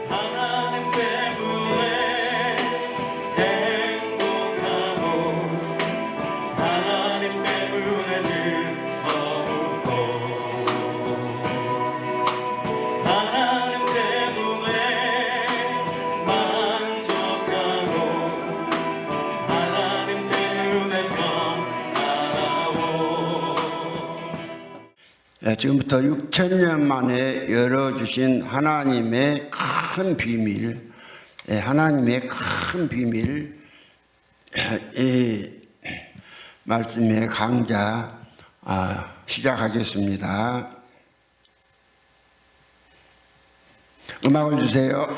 하나님 때문에 행복하고 하나님 때문에 즐거우고 하나님 때문에 만족하고 하나님 때문에 평안하오. 지금부터 6,000년 만에 열어주신 하나님의 큰 비밀, 하나님의 큰 비밀, 이 말씀의 강좌 시작하겠습니다. 음악을 주세요.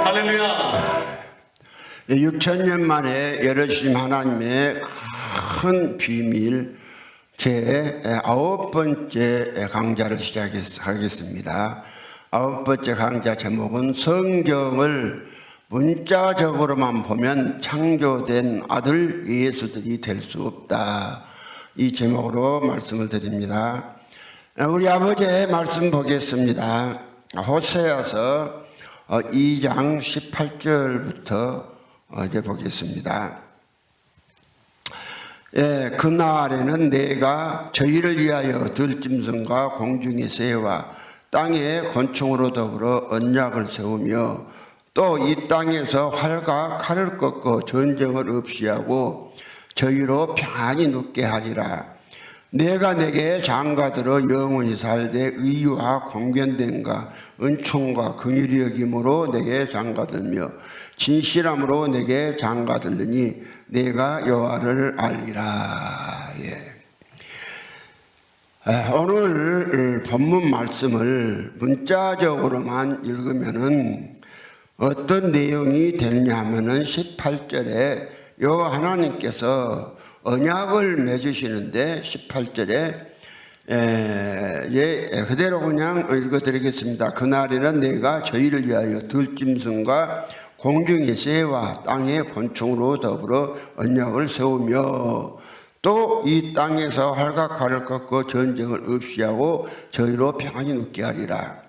할렐루야. 6,000년 만에 열어주신 하나님의 큰 비밀, 제 9번째 강좌를 시작하겠습니다. 9번째 강좌 제목은 성경을 문자적으로만 보면 창조된 아들 예수들이 될 수 없다. 이 제목으로 말씀을 드립니다. 우리 아버지의 말씀 보겠습니다. 호세아서 2장 18절부터 이제 보겠습니다. 그날에는 내가 저희를 위하여 들짐승과 공중의 새와 땅의 곤충으로 더불어 언약을 세우며 또 이 땅에서 활과 칼을 꺾어 전쟁을 없이 하고 저희로 평안히 눕게 하리라. 내가 내게 장가들어 영원히 살되 의와 공견됨과 은총과 긍휼히 여김으로 내게 장가들며 진실함으로 내게 장가들으니 내가 여호와를 알리라. 오늘 본문 말씀을 문자적으로만 읽으면은 어떤 내용이 되느냐 하면은 18절에 여호와 하나님께서 언약을 맺으시는데 18절에 그대로 그냥 읽어드리겠습니다. 그날에는 내가 저희를 위하여 들짐승과 공중의 새와 땅의 곤충으로 더불어 언약을 세우며 또 이 땅에서 활과 칼을 꺾어 전쟁을 없이 하고 저희로 평안히 눕게 하리라.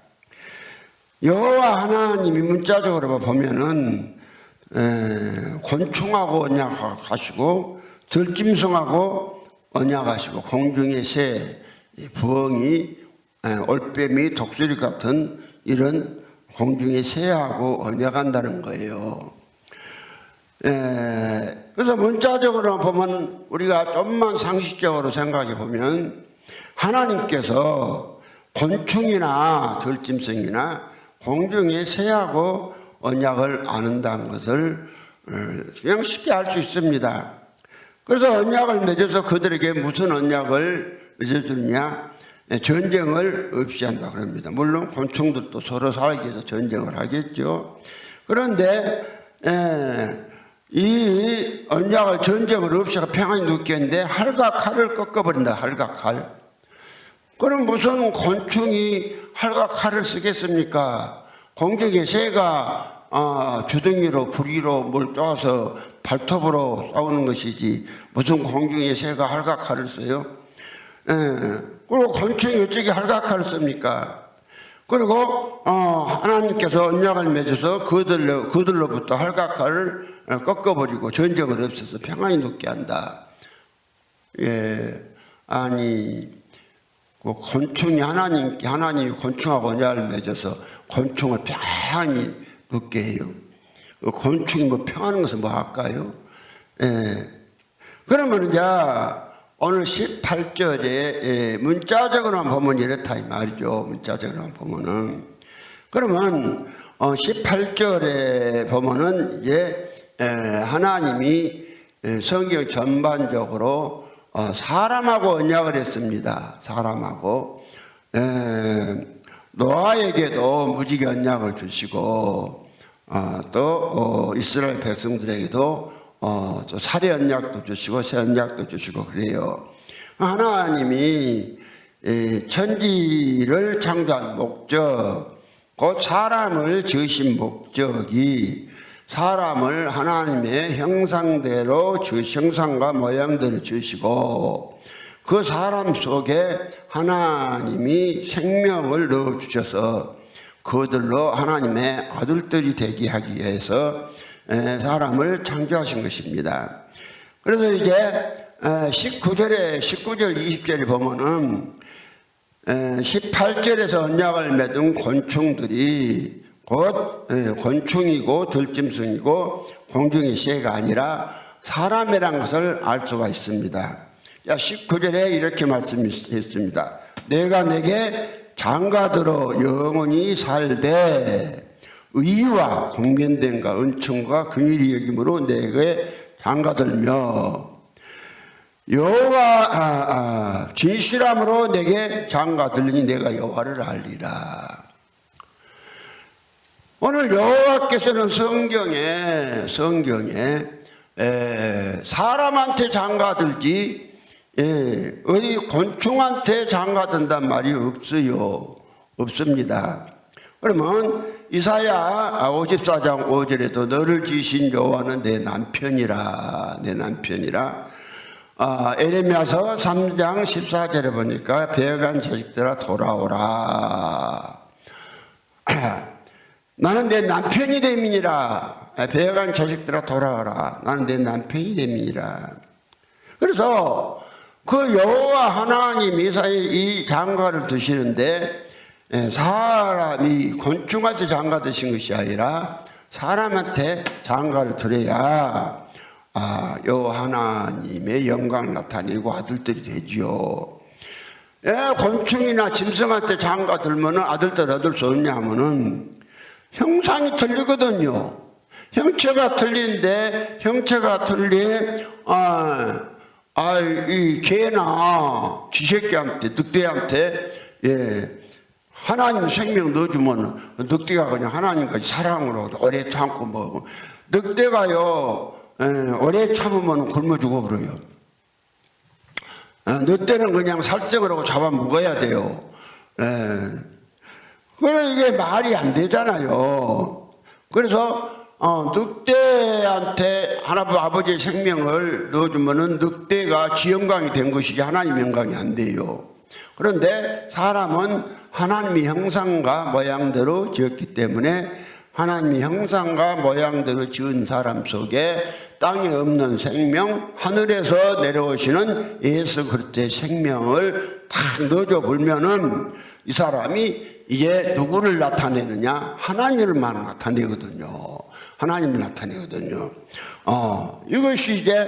여호와 하나님이 문자적으로 보면은 곤충하고 언약하시고 들짐승하고 언약하시고 공중의 새, 부엉이, 올빼미, 독수리 같은 이런 공중의 새하고 언약한다는 거예요. 그래서 문자적으로 보면 우리가 좀만 상식적으로 생각해 보면 하나님께서 곤충이나 들짐승이나 공중의 새하고 언약을 안 한다는 것을 그냥 쉽게 알 수 있습니다. 그래서 언약을 맺어서 그들에게 무슨 언약을 맺어주느냐? 전쟁을 없이 한다 그럽니다. 물론 곤충들도 서로 살기 위해서 전쟁을 하겠죠. 그런데 이 언약을 전쟁을 없이 평안히 눕게 했는데 활과 칼을 꺾어버린다. 활과 칼. 그럼 무슨 곤충이 활과 칼을 쓰겠습니까? 공중의 새가 주둥이로 부리로 뭘 쪼아서 발톱으로 싸우는 것이지 무슨 공중의 새가 활과 칼을 써요? 그리고 곤충이 어떻게 활과 칼을 씁니까? 그리고 하나님께서 언약을 맺어서 그들로부터 활과 칼을 꺾어버리고 전쟁을 없애서 평안히 눕게 한다. 아니 그 곤충이 하나님이 곤충하고 언약을 맺어서 곤충을 평안히 눕게 해요. 곤충이 뭐 평하는 것은 뭐 할까요? 그러면 이제 오늘 18절에 문자적으로만 보면 이렇다 이 말이죠. 문자적으로만 보면은 그러면 18절에 보면은 이제 하나님이 성경 전반적으로 사람하고 언약을 했습니다. 사람하고 노아에게도 무지개 언약을 주시고 또 이스라엘 백성들에게도 또 살해 언약도 주시고 새 언약도 주시고 그래요. 하나님이 천지를 창조한 목적, 곧 사람을 지으신 목적이 사람을 하나님의 형상대로 형상과 모양대로 지으시고 그 사람 속에 하나님이 생명을 넣어주셔서 그들로 하나님의 아들들이 되게 하기 위해서 사람을 창조하신 것입니다. 그래서 이제 19절, 20절에 보면은 18절에서 언약을 맺은 곤충들이 곧 곤충이고 들짐승이고 공중의 새가 아니라 사람이란 것을 알 수가 있습니다. 19절에 이렇게 말씀했습니다. 내가 내게 장가들어 영원히 살되 의와 공견됨과 은총과 긍휼히 여김으로 내게 장가들며 여호와 진실함으로 내게 장가들으니 내가 여호와를 알리라. 오늘 여호와께서는 성경에 사람한테 장가들지 어디 곤충한테 장가든단 말이 없어요. 없습니다. 그러면 이사야 54장 5절에도 너를 지으신 여호와는 내 남편이라 에레미야서 3장 14절에 보니까 배어간 자식들아 돌아오라. 나는 내 남편이 됨이니라. 배어간 자식들아 돌아오라. 나는 내 남편이 됨이니라. 그래서 그 여호와 하나님 이 장가를 드시는데 사람이 곤충한테 장가 드신 것이 아니라 사람한테 장가를 드려야 여호와 하나님의 영광을 나타내고 아들들이 되지요. 곤충이나 짐승한테 장가 들면은 아들들 얻을 수 없냐면은 형상이 틀리거든요. 형체가 틀린데 형체가 틀린 이 개나 쥐새끼한테 늑대한테 하나님 생명 넣어주면 늑대가 그냥 하나님까지 사랑으로 오래 참고 뭐 늑대가요 오래 참으면 굶어 죽어버려요. 늑대는 그냥 살생을 하고 잡아 먹어야 돼요. 그래 이게 말이 안 되잖아요. 그래서 늑대한테 하나님 아버지의 생명을 넣어주면은 늑대가 지 영광이 된 것이지 하나님 영광이 안 돼요. 그런데 사람은 하나님의 형상과 모양대로 지었기 때문에 하나님의 형상과 모양대로 지은 사람 속에 땅에 없는 생명, 하늘에서 내려오시는 예수 그리스도의 생명을 탁 넣어줘 보면은 이 사람이 이게 누구를 나타내느냐? 하나님을만 나타내거든요. 하나님을 나타내거든요. 이것이 이제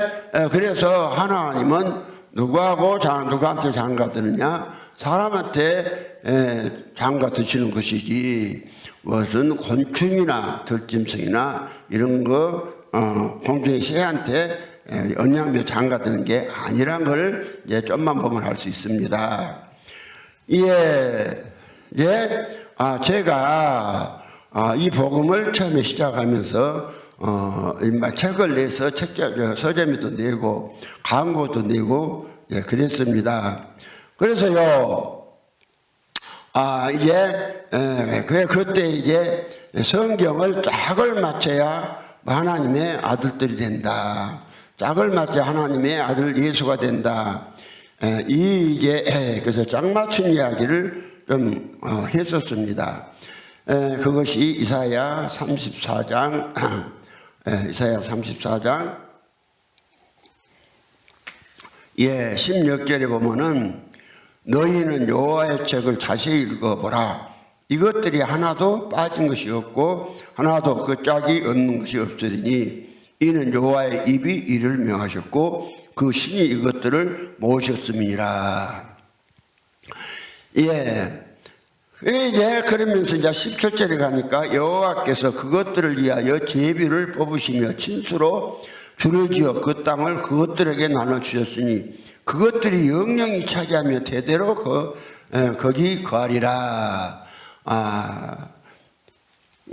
그래서 하나님은 누구한테 장가 드느냐? 사람한테 장가 드시는 것이지 무슨 곤충이나 들짐승이나 이런 거 공중의 새한테 언양며 장가 드는 게 아니란 걸 이제 좀만 보면 알 수 있습니다. 제가 이 복음을 처음에 시작하면서 책을 내서 서점에도 내고 광고도 내고 그랬습니다. 그래서요 그때 이제 성경을 짝을 맞춰야 하나님의 아들들이 된다. 짝을 맞춰야 하나님의 아들 예수가 된다. 그래서 짝 맞춘 이야기를 좀 했었습니다. 그것이 이사야 34장 16절에 보면은 너희는 여호와의 책을 자세히 읽어보라. 이것들이 하나도 빠진 것이 없고 하나도 그 짝이 없는 것이 없으리니 이는 여호와의 입이 이를 명하셨고 그 신이 이것들을 모으셨음이니라. 이제 그러면서 이제 17절에 가니까 여호와께서 그것들을 위하여 제비를 뽑으시며 친수로 줄을 지어 그 땅을 그것들에게 나눠주셨으니 그것들이 영영이 차지하며 대대로 거기 거하리라.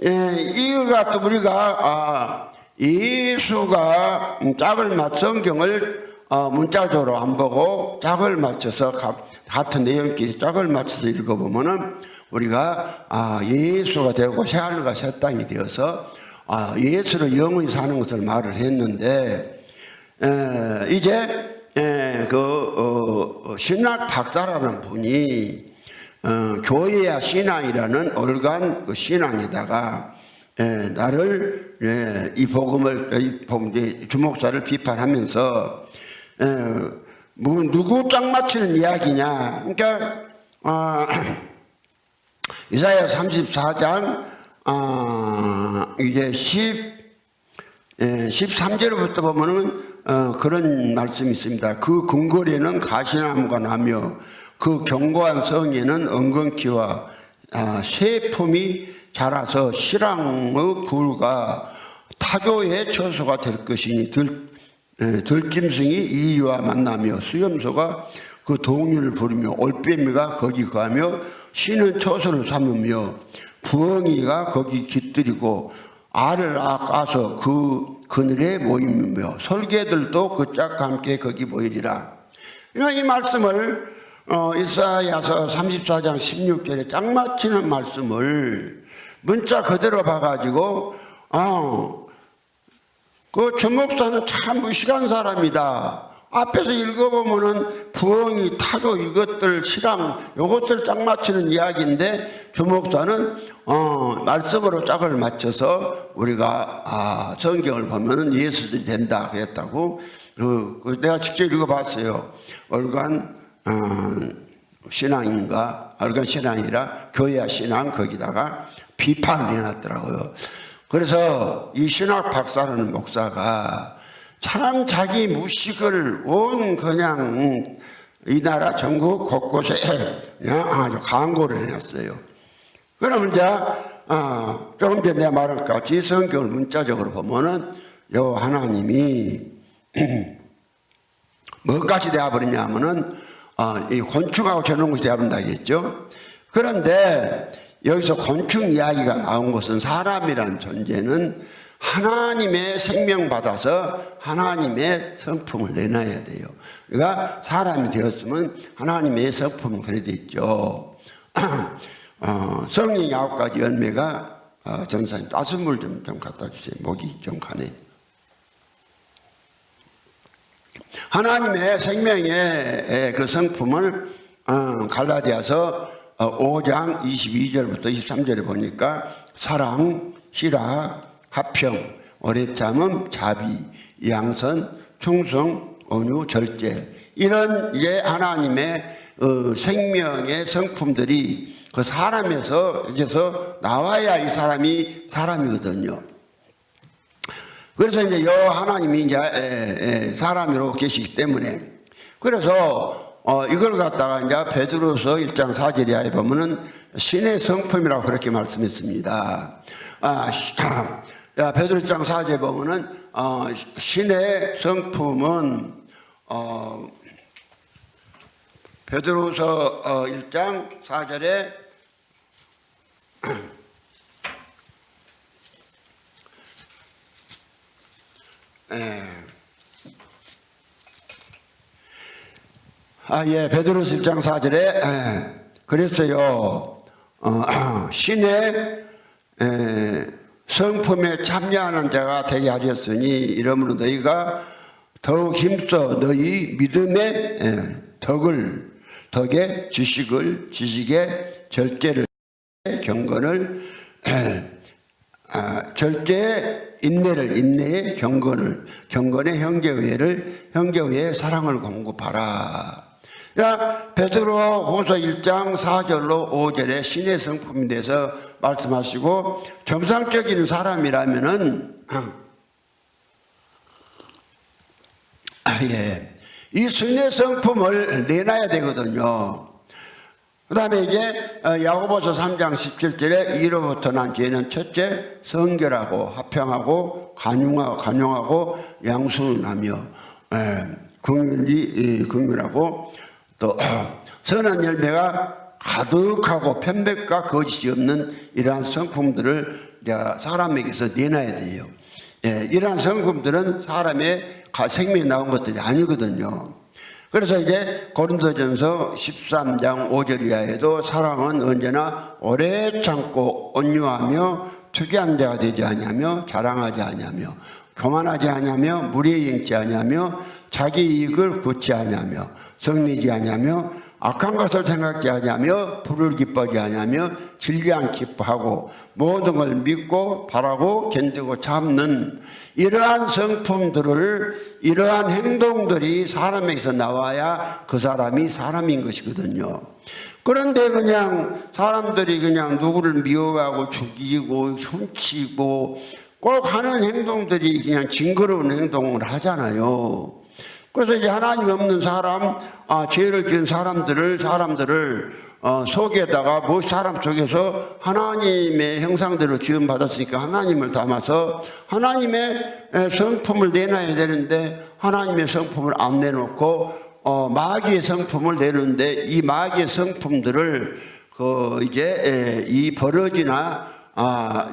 이가 또 우리가 예수가 성경을 문자적으로 안 보고 짝을 맞춰서 같은 내용끼리 짝을 맞춰서 읽어보면은 우리가 예수가 되고 새하늘과 새 땅이 되어서 예수로 영원히 사는 것을 말을 했는데 이제 신학 박사라는 분이 교회야 신앙이라는 올간 그 신앙에다가 나를 이 복음을 주목사를 비판하면서 누구 짝 맞추는 이야기냐? 그러니까 이사야 34장 이제 13절부터 보면은 그런 말씀이 있습니다. 그 궁궐에는 가시나무가 나며 그 견고한 성에는 은근키와 쇠품이 자라서 실황의 굴과 타조의 처소가 될 것이니 들짐승이 이와 만나며 수염소가 그 동류를 부르며 올빼미가 거기 거하며 신은 처소를 삼으며 부엉이가 거기 깃들이고 알을 까서 그 그늘에 모이며 설개들도 그 짝과 함께 거기 모이리라. 이 말씀을 이사야서 34장 16절에 짝 맞히는 말씀을 문자 그대로 봐가지고 그 주목사는 참 무식한 사람이다. 앞에서 읽어보면은 부엉이, 타조 이것들 실황 요것들 짝 맞추는 이야기인데 주목사는 말씀으로 짝을 맞춰서 우리가 성경을 보면은 예수들이 된다 그랬다고 내가 직접 읽어봤어요. 얼간 신앙인가 얼간 신앙이라 교회와 신앙 거기다가 비판을 해놨더라고요. 그래서 이 신학 박사라는 목사가 참 자기 무식을 온 그냥 이 나라 전국 곳곳에 그냥 아주 광고를 해놨어요. 그러면 이제 조금 전에 내가 말한 것 같이 성경을 문자적으로 보면은 요 하나님이 뭐까지 되어버리냐 하면은 이 곤충하고 저런 것이 되어버린다겠죠. 그런데 여기서 곤충 이야기가 나온 것은 사람이라는 존재는 하나님의 생명 받아서 하나님의 성품을 내놔야 돼요. 그러니까 사람이 되었으면 하나님의 성품은 그래 돼 있죠. 성령 9가지 열매가 전사님 따뜻한 물 좀 갖다 주세요. 목이 좀 가네. 하나님의 생명의 그 성품을 갈라디아서 5장 22절부터 23절에 보니까 사랑, 희락, 화평, 오래 참음, 자비, 양선, 충성, 온유, 절제 이런 하나님의 생명의 성품들이 그 사람에서 나와야 이 사람이 사람이거든요. 그래서 이제 하나님이 이제 사람으로 계시기 때문에 그래서 이걸 갖다가 이제 베드로서 1장 4절 이하에 보면은 신의 성품이라고 그렇게 말씀했습니다. 베드로 1장 4절에 보면은 신의 성품은 베드로서 1장 4절에 베드로서 1장 4절에 그랬어요. 신의 성품에 참여하는 자가 되게 하렸으니 이러므로 너희가 더욱 힘써 너희 믿음의 덕에 지식의 절제를 경건을 절제의 인내의 경건의 형제회의 사랑을 공급하라. 베드로후서 1장 4절로 5절에 신의 성품에 대해서 말씀하시고 정상적인 사람이라면은 이 신의 성품을 내놔야 되거든요. 그 다음에 이제 야고보서 3장 17절에 이로부터 난 죄는 첫째 성결하고 화평하고 간용하고 양순하며 긍휼하고 또 선한 열매가 가득하고 편백과 거짓이 없는 이러한 성품들을 사람에게서 내놔야 돼요. 이러한 성품들은 사람의 생명에 나온 것들이 아니거든요. 그래서 이제 고린도전서 13장 5절 이하에도 사랑은 언제나 오래 참고 온유하며 투기한 자가 되지 아니하며 자랑하지 아니하며 교만하지 아니하며 무리에 행치 아니하며 자기 이익을 굳지 아니하며 성내지 아니하며 악한 것을 생각지 아니하며 불을 기뻐하지 아니하며 진리한 기뻐하고 모든 걸 믿고 바라고 견디고 참는 이러한 성품들을 이러한 행동들이 사람에게서 나와야 그 사람이 사람인 것이거든요. 그런데 그냥 사람들이 그냥 누구를 미워하고 죽이고 훔치고 꼭 하는 행동들이 그냥 징그러운 행동을 하잖아요. 그래서 이제 하나님 없는 사람, 죄를 지은 사람들을 속에다가 사람 속에서 하나님의 형상대로 지음받았으니까 하나님을 담아서 하나님의 성품을 내놔야 되는데 하나님의 성품을 안 내놓고 마귀의 성품을 내놓는데 이 마귀의 성품들을 이제 이 버러지나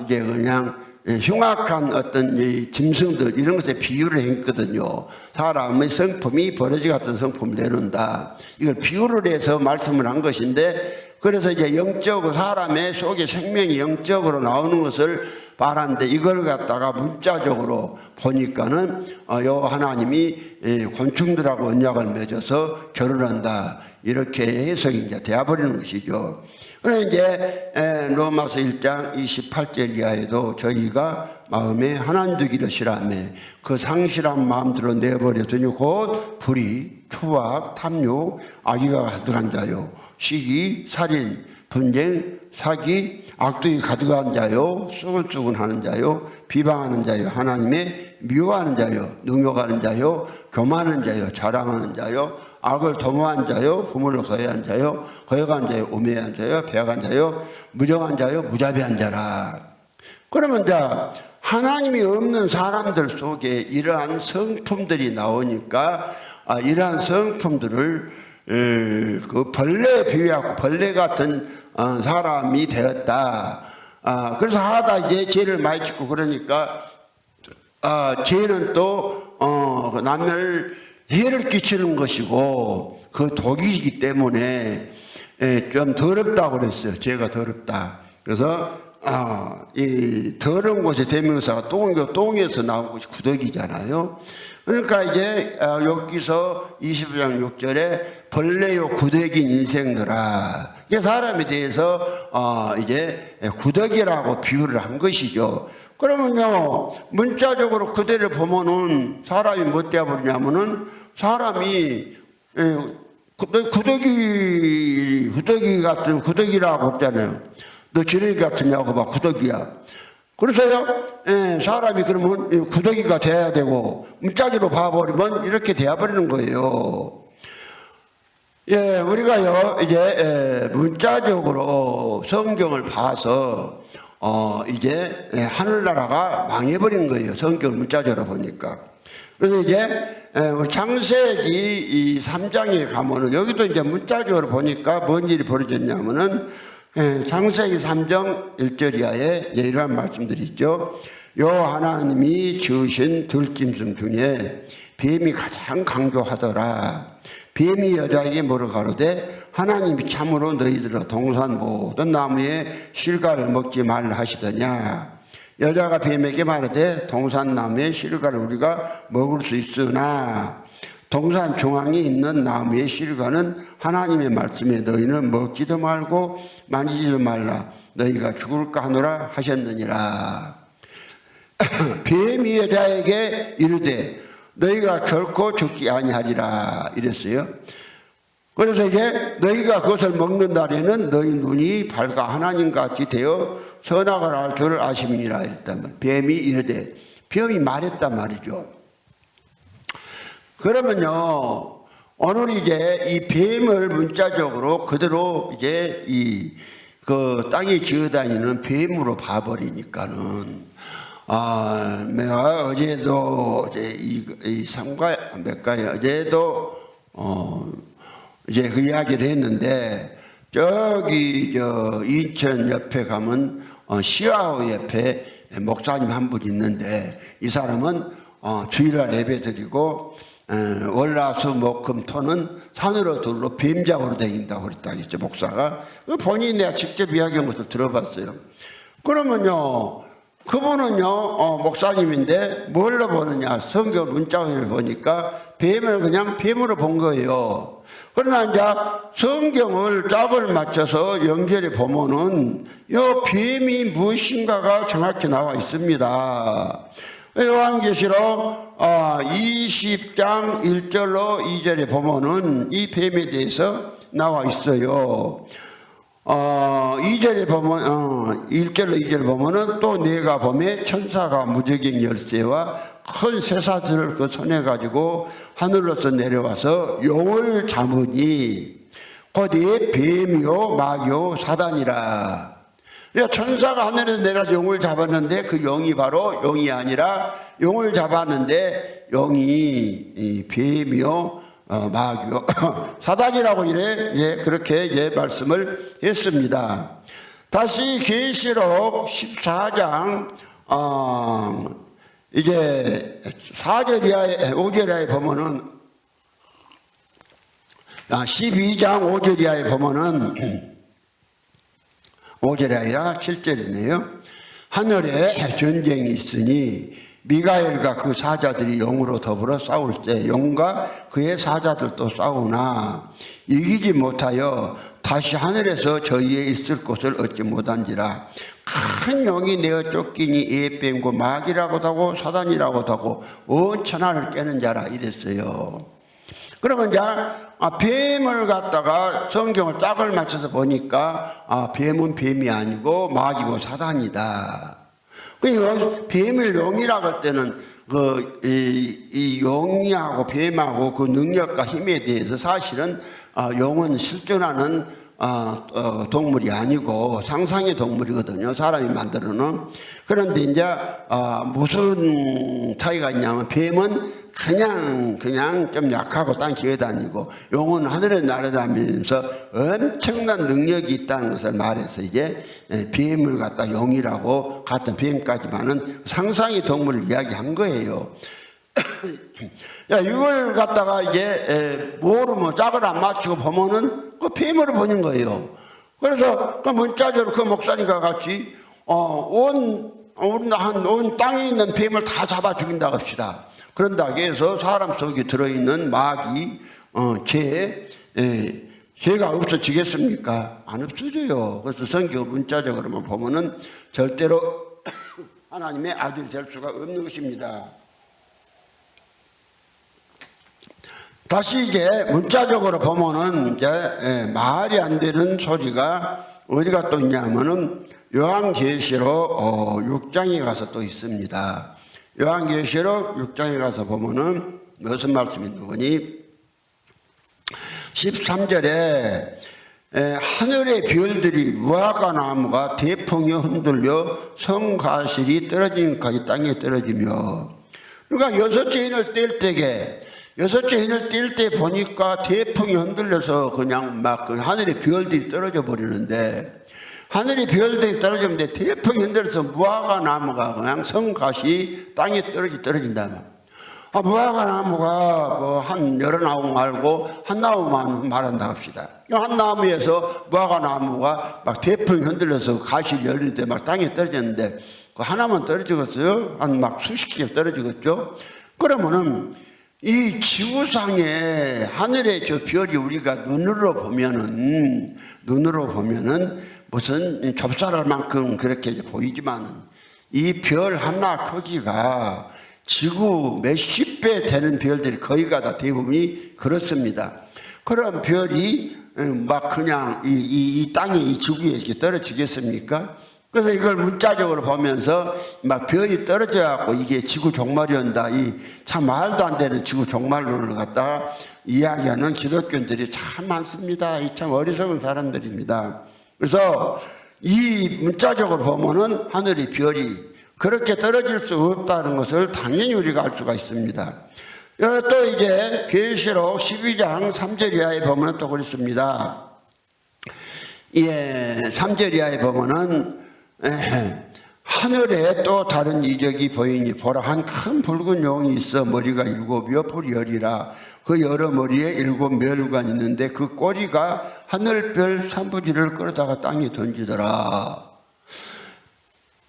이제 그냥 흉악한 어떤 이 짐승들 이런 것에 비유를 했거든요. 사람의 성품이 버러지 같은 성품을 내놓는다. 이걸 비유를 해서 말씀을 한 것인데 그래서 이제 영적으로 사람의 속에 생명이 영적으로 나오는 것을 말하는데 이걸 갖다가 문자적으로 보니까는 요 하나님이 곤충들하고 언약을 맺어서 결혼한다 이렇게 해석이 이제 되어버리는 것이죠. 그래서 이제 로마서 1장 28절 이하에도 저희가 마음에 하나님 두기를 싫어하며 그 상실한 마음대로 내버려두니 곧 불의, 추악, 탐욕, 악의가 가득한 자요, 시기, 살인, 분쟁, 사기, 악독이 가득한 자요, 수근수근하는 자요, 비방하는 자요, 하나님의 미워하는 자요, 능욕하는 자요, 교만하는 자요, 자랑하는 자요, 악을 도모한 자요, 부모를 거역한 자요, 거역한 자요, 우매한 자요, 배역한 자요, 무정한 자요, 무자비한 자라. 그러면 자 하나님이 없는 사람들 속에 이러한 성품들이 나오니까 이러한 성품들을 그 벌레에 비유하고 벌레 같은 사람이 되었다. 그래서 하다 이제 죄를 많이 짓고 그러니까 죄는 또 남을 해를 끼치는 것이고 그 독이기 때문에 좀 더럽다고 그랬어요. 죄가 더럽다. 그래서 이 더러운 곳의 대명사가 똥이고 똥에서 나온 것이 구더기잖아요. 그러니까 이제 여기서 25장 6절에 벌레요 구더기인 인생들아, 이게 사람에 대해서 이제 구더기라고 비유를 한 것이죠. 그러면요 문자적으로 그대로 보면은 사람이 뭐 되어버리냐면은 사람이 구더기 같은 구더기라고 없잖아요. 너 지렁이 같으냐고 막 구더기야. 그래서요, 사람이 그러면 구더기가 돼야 되고, 문자기로 봐버리면 이렇게 돼버리는 거예요. 예, 우리가요, 이제, 문자적으로 성경을 봐서, 이제, 하늘나라가 망해버린 거예요. 성경을 문자적으로 보니까. 그래서 이제, 창세기 3장에 가면은, 여기도 이제 문자적으로 보니까 뭔 일이 벌어졌냐면은, 창세기 3장 1절 이하에 이러한 말씀들이 있죠. 요 하나님이 지으신 들짐승 중에 뱀이 가장 강조하더라. 뱀이 여자에게 뭐를 가로되 하나님이 참으로 너희들아 동산 모든 나무의 실과를 먹지 말라 하시더냐. 여자가 뱀에게 말하되 동산 나무의 실과를 우리가 먹을 수 있으나 동산 중앙에 있는 나무의 실과는 하나님의 말씀에 너희는 먹지도 말고 만지지도 말라 너희가 죽을까 하노라 하셨느니라. 뱀이 여자에게 이르되 너희가 결코 죽지 아니하리라 이랬어요. 그래서 이제 너희가 그것을 먹는 날에는 너희 눈이 밝아 하나님같이 되어 선악을 알 줄 아심이니라 이랬단 뱀이 이르되 뱀이 말했단 말이죠. 그러면요, 오늘 이제 이 뱀을 문자적으로 그대로 이제 그 땅에 기어다니는 뱀으로 봐버리니까는, 내가 어제도 이제 어제도, 이제 그 이야기를 했는데, 저기, 인천 옆에 가면, 시아호 옆에 목사님 한 분 있는데, 이 사람은, 주일날 예배 드리고, 월화수목금토는 산으로 둘러 뱀잡으로 다닌다고 그랬다겠죠 목사가. 본인이 내가 직접 이야기한 것을 들어봤어요. 그러면요 그분은요 목사님인데 뭘로 보느냐 성경 문자를 보니까 뱀을 그냥 뱀으로 본 거예요. 그러나 이제 성경을 짝을 맞춰서 연결해 보면은 이 뱀이 무엇인가가 정확히 나와 있습니다. 요한계시록 20장 1절로 2절에 보면은 이 뱀에 대해서 나와 있어요. 2절에 보면 1절로 2절 보면은 또 내가 보매 천사가 무저갱 열쇠와 큰 쇠사슬을 그 손에 가지고 하늘로서 내려와서 용을 잡으니 곧 뱀이요 마귀요 사단이라. 그러니까 천사가 하늘에서 내려서 용을 잡았는데 그 용이 바로 용이 아니라 용을 잡았는데 용이 뱀이요 마귀요 사단이라고 이래 그렇게 말씀을 했습니다. 다시 계시록 14장 이제 4절 이하에 5절 이하에 보면은 12장 5절 이하에 보면은 5절이 아니라 7절이네요. 하늘에 전쟁이 있으니 미가엘과 그 사자들이 영으로 더불어 싸울 때 영과 그의 사자들도 싸우나 이기지 못하여 다시 하늘에서 저희에 있을 곳을 얻지 못한지라. 큰 영이 내어 쫓기니 예뱀고 마귀라고도 하고 사단이라고도 하고 온 천하를 깨는 자라 이랬어요. 그러면 이제 뱀을 갖다가 성경을 짝을 맞춰서 보니까 뱀은 뱀이 아니고 마귀고 사단이다. 그 뱀을 용이라고 할 때는 이 용이하고 뱀하고 그 능력과 힘에 대해서 사실은 용은 실존하는 동물이 아니고 상상의 동물이거든요. 사람이 만들어놓은. 그런데 이제 무슨 차이가 있냐면 뱀은 그냥 좀 약하고 땅 기어다니고 용은 하늘에 날아다니면서 엄청난 능력이 있다는 것을 말해서 이제 뱀을 갖다 용이라고 같은 뱀까지만은 상상의 동물을 이야기한 거예요. 이걸 갖다가 이제 모르면 짝을 안 맞추고 보면은 그 뱀으로 보는 거예요. 그래서 그 문자적으로 그 목사님과 같이 온 땅에 있는 뱀을 다 잡아 죽인다고 합시다. 그런다고 해서 사람 속에 들어있는 마귀, 죄가 없어지겠습니까? 안 없어져요. 그래서 성경 문자적으로만 보면은 절대로 하나님의 아들이 될 수가 없는 것입니다. 다시 이제 문자적으로 보면은 이제 말이 안 되는 소리가 어디가 또 있냐면은 요한계시록 6장에 가서 또 있습니다. 요한계시록 6장에 가서 보면은 무슨 말씀이 있는 거니? 13절에 하늘의 별들이 무화과 나무가 대풍에 흔들려 성가실이 떨어지기까지 땅에 떨어지며, 그러니까 여섯째 인을 뗄 때에 여섯째 인을 뗄 때 보니까 대풍이 흔들려서 그냥 막 하늘의 별들이 떨어져 버리는데, 하늘의 별들이 떨어지는데 대풍이 흔들려서 무화과 나무가 그냥 성가시 땅에 떨어진다. 무화과 나무가 뭐 한 여러 나무 말고 한 나무만 말한다 합시다. 한 나무에서 무화과 나무가 막 대풍이 흔들려서 가시 열릴 때 막 땅에 떨어졌는데 그 하나만 떨어지겠어요? 한 막 수십 개 떨어지겠죠? 그러면은 이 지구상에 하늘의 저 별이 우리가 눈으로 보면은 무슨 좁쌀할 만큼 그렇게 보이지만은 이 별 하나 크기가 지구 몇십 배 되는 별들이 거의가 다 대부분이 그렇습니다. 그런 별이 막 그냥 이 땅에 이 지구에 이렇게 떨어지겠습니까? 그래서 이걸 문자적으로 보면서 막 별이 떨어져 갖고 이게 지구 종말이 온다. 이 참 말도 안 되는 지구 종말론을 갖다가 이야기하는 기독교인들이 참 많습니다. 이 참 어리석은 사람들입니다. 그래서 이 문자적으로 보면은 하늘의 별이 그렇게 떨어질 수 없다는 것을 당연히 우리가 알 수가 있습니다. 또 이제 계시록 12장 3절 이하에 보면 또 그렇습니다. 3절 이하에 보면은 하늘에 또 다른 이적이 보이니 보라 한 큰 붉은 용이 있어 머리가 7이요 뿔이 10이라 그 여러 머리에 7 멸관이 있는데 그 꼬리가 하늘별 3부지를 끌어다가 땅에 던지더라.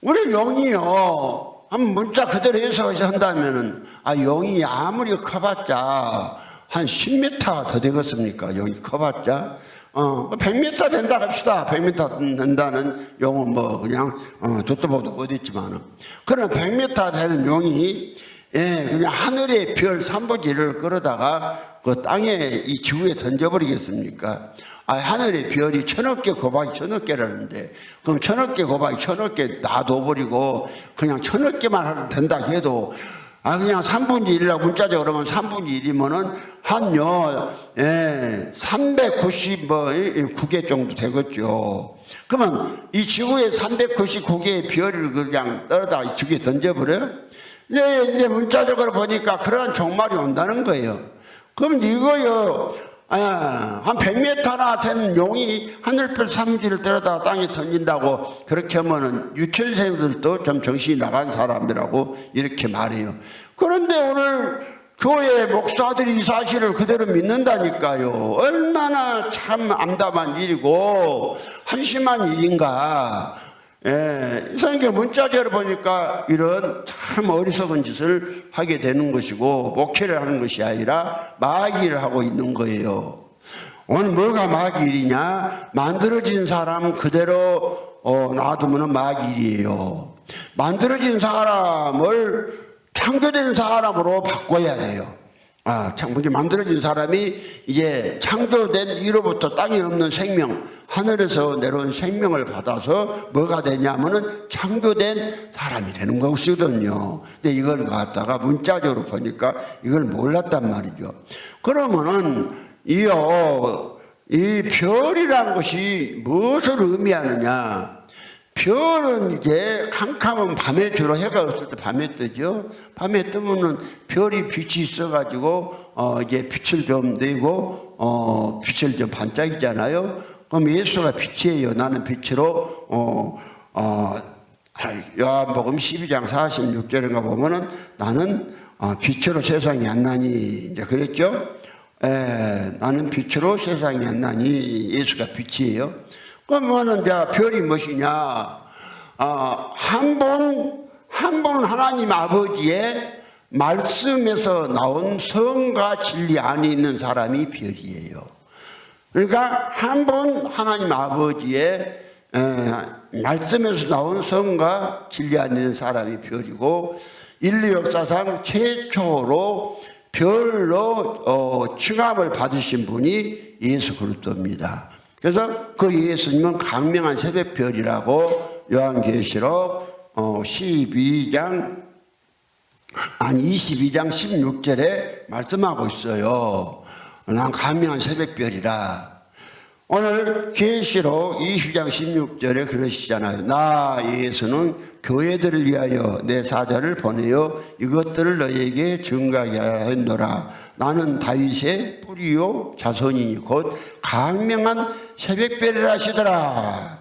우리 용이요, 한번 문자 그대로 해석해서 한다면은 용이 아무리 커봤자 한 10m 더 되겠습니까? 용이 커봤자 100m 된다 합시다. 100m 된다는 용은 뭐 그냥 듣도 보도 못했지만은 그런 100m 되는 용이 그냥 하늘의 별 3부지를 끌어다가 그 땅에 이 지구에 던져버리겠습니까? 하늘의 별이 1000억 개 곱하기 1000억 개라는데 그럼 1000억 개 곱하기 1000억 개 놔둬버리고 그냥 1000억 개만 하면 된다 해도 그냥 3분의 1이라고 문자적으로 그러면 3분의 1이면은 한요 399개 정도 되겠죠. 그러면 이 지구에 399개의 별을 그냥 떨어다 지구에 던져버려요? 이제 문자적으로 보니까 그러한 종말이 온다는 거예요. 그럼 이거요, 한 100m나 된 용이 하늘별 3부지를 떨어다 땅에 던진다고 그렇게 하면은 유치원생들도 좀 정신이 나간 사람이라고 이렇게 말해요. 그런데 오늘 교회 목사들이 이 사실을 그대로 믿는다니까요. 얼마나 참 암담한 일이고 한심한 일인가. 이 성경 문자적으로 보니까 이런 참 어리석은 짓을 하게 되는 것이고, 목회를 하는 것이 아니라 마귀를 하고 있는 거예요. 오늘 뭐가 마귀일이냐? 만들어진 사람 그대로 놔두면 마귀일이에요. 만들어진 사람을 창조된 사람으로 바꿔야 돼요. 만들어진 사람이 이제 창조된 이로부터 땅에 없는 생명, 하늘에서 내려온 생명을 받아서 뭐가 되냐면은 창조된 사람이 되는 것이거든요. 근데 이걸 갖다가 문자적으로 보니까 이걸 몰랐단 말이죠. 그러면은 이 별이란 것이 무엇을 의미하느냐? 별은 이제 캄캄한 밤에 주로 해가 없을 때 밤에 뜨죠. 밤에 뜨면은 별이 빛이 있어가지고 이제 빛을 좀 내고 빛을 좀 반짝이잖아요. 그럼 예수가 빛이에요. 나는 빛으로 요한복음 12장 46절인가 보면은 나는 빛으로 세상에 왔나니 이제 그랬죠. 나는 빛으로 세상에 왔나니 예수가 빛이에요. 그러면은 이제 별이 무엇이냐? 한 분 하나님 아버지의 말씀에서 나온 성과 진리 안에 있는 사람이 별이에요. 그러니까 한 분 하나님 아버지의 말씀에서 나온 성과 진리 안에 있는 사람이 별이고, 인류 역사상 최초로 별로 칭함을 받으신 분이 예수 그리스도입니다. 그래서 그 예수님은 강명한 새벽별이라고 요한계시록 22장 16절에 말씀하고 있어요. 난 강명한 새벽별이라. 오늘 계시록 20장 16절에 그러시잖아요. 나 예수는 교회들을 위하여 내 사자를 보내어 이것들을 너희에게 증거하게 하였노라. 나는 다윗의 뿌리요 자손이니 곧 강명한 새벽별이라 하시더라.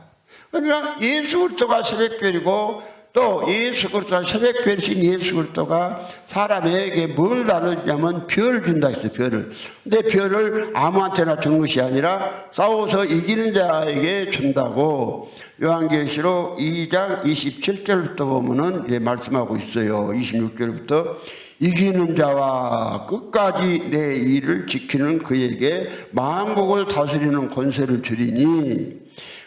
그러니까 예수 그리스도가 새벽별이고, 또 예수 그리스도가 새벽별이신 예수 그리스도가 사람에게 뭘 나누냐면 별을 준다 했어요. 별을. 근데 별을 아무한테나 주는 것이 아니라 싸워서 이기는 자에게 준다고 요한계시록 2장 27절부터 보면은 이제 말씀하고 있어요. 26절부터 이기는 자와 끝까지 내 일을 지키는 그에게 만국을 다스리는 권세를 주리니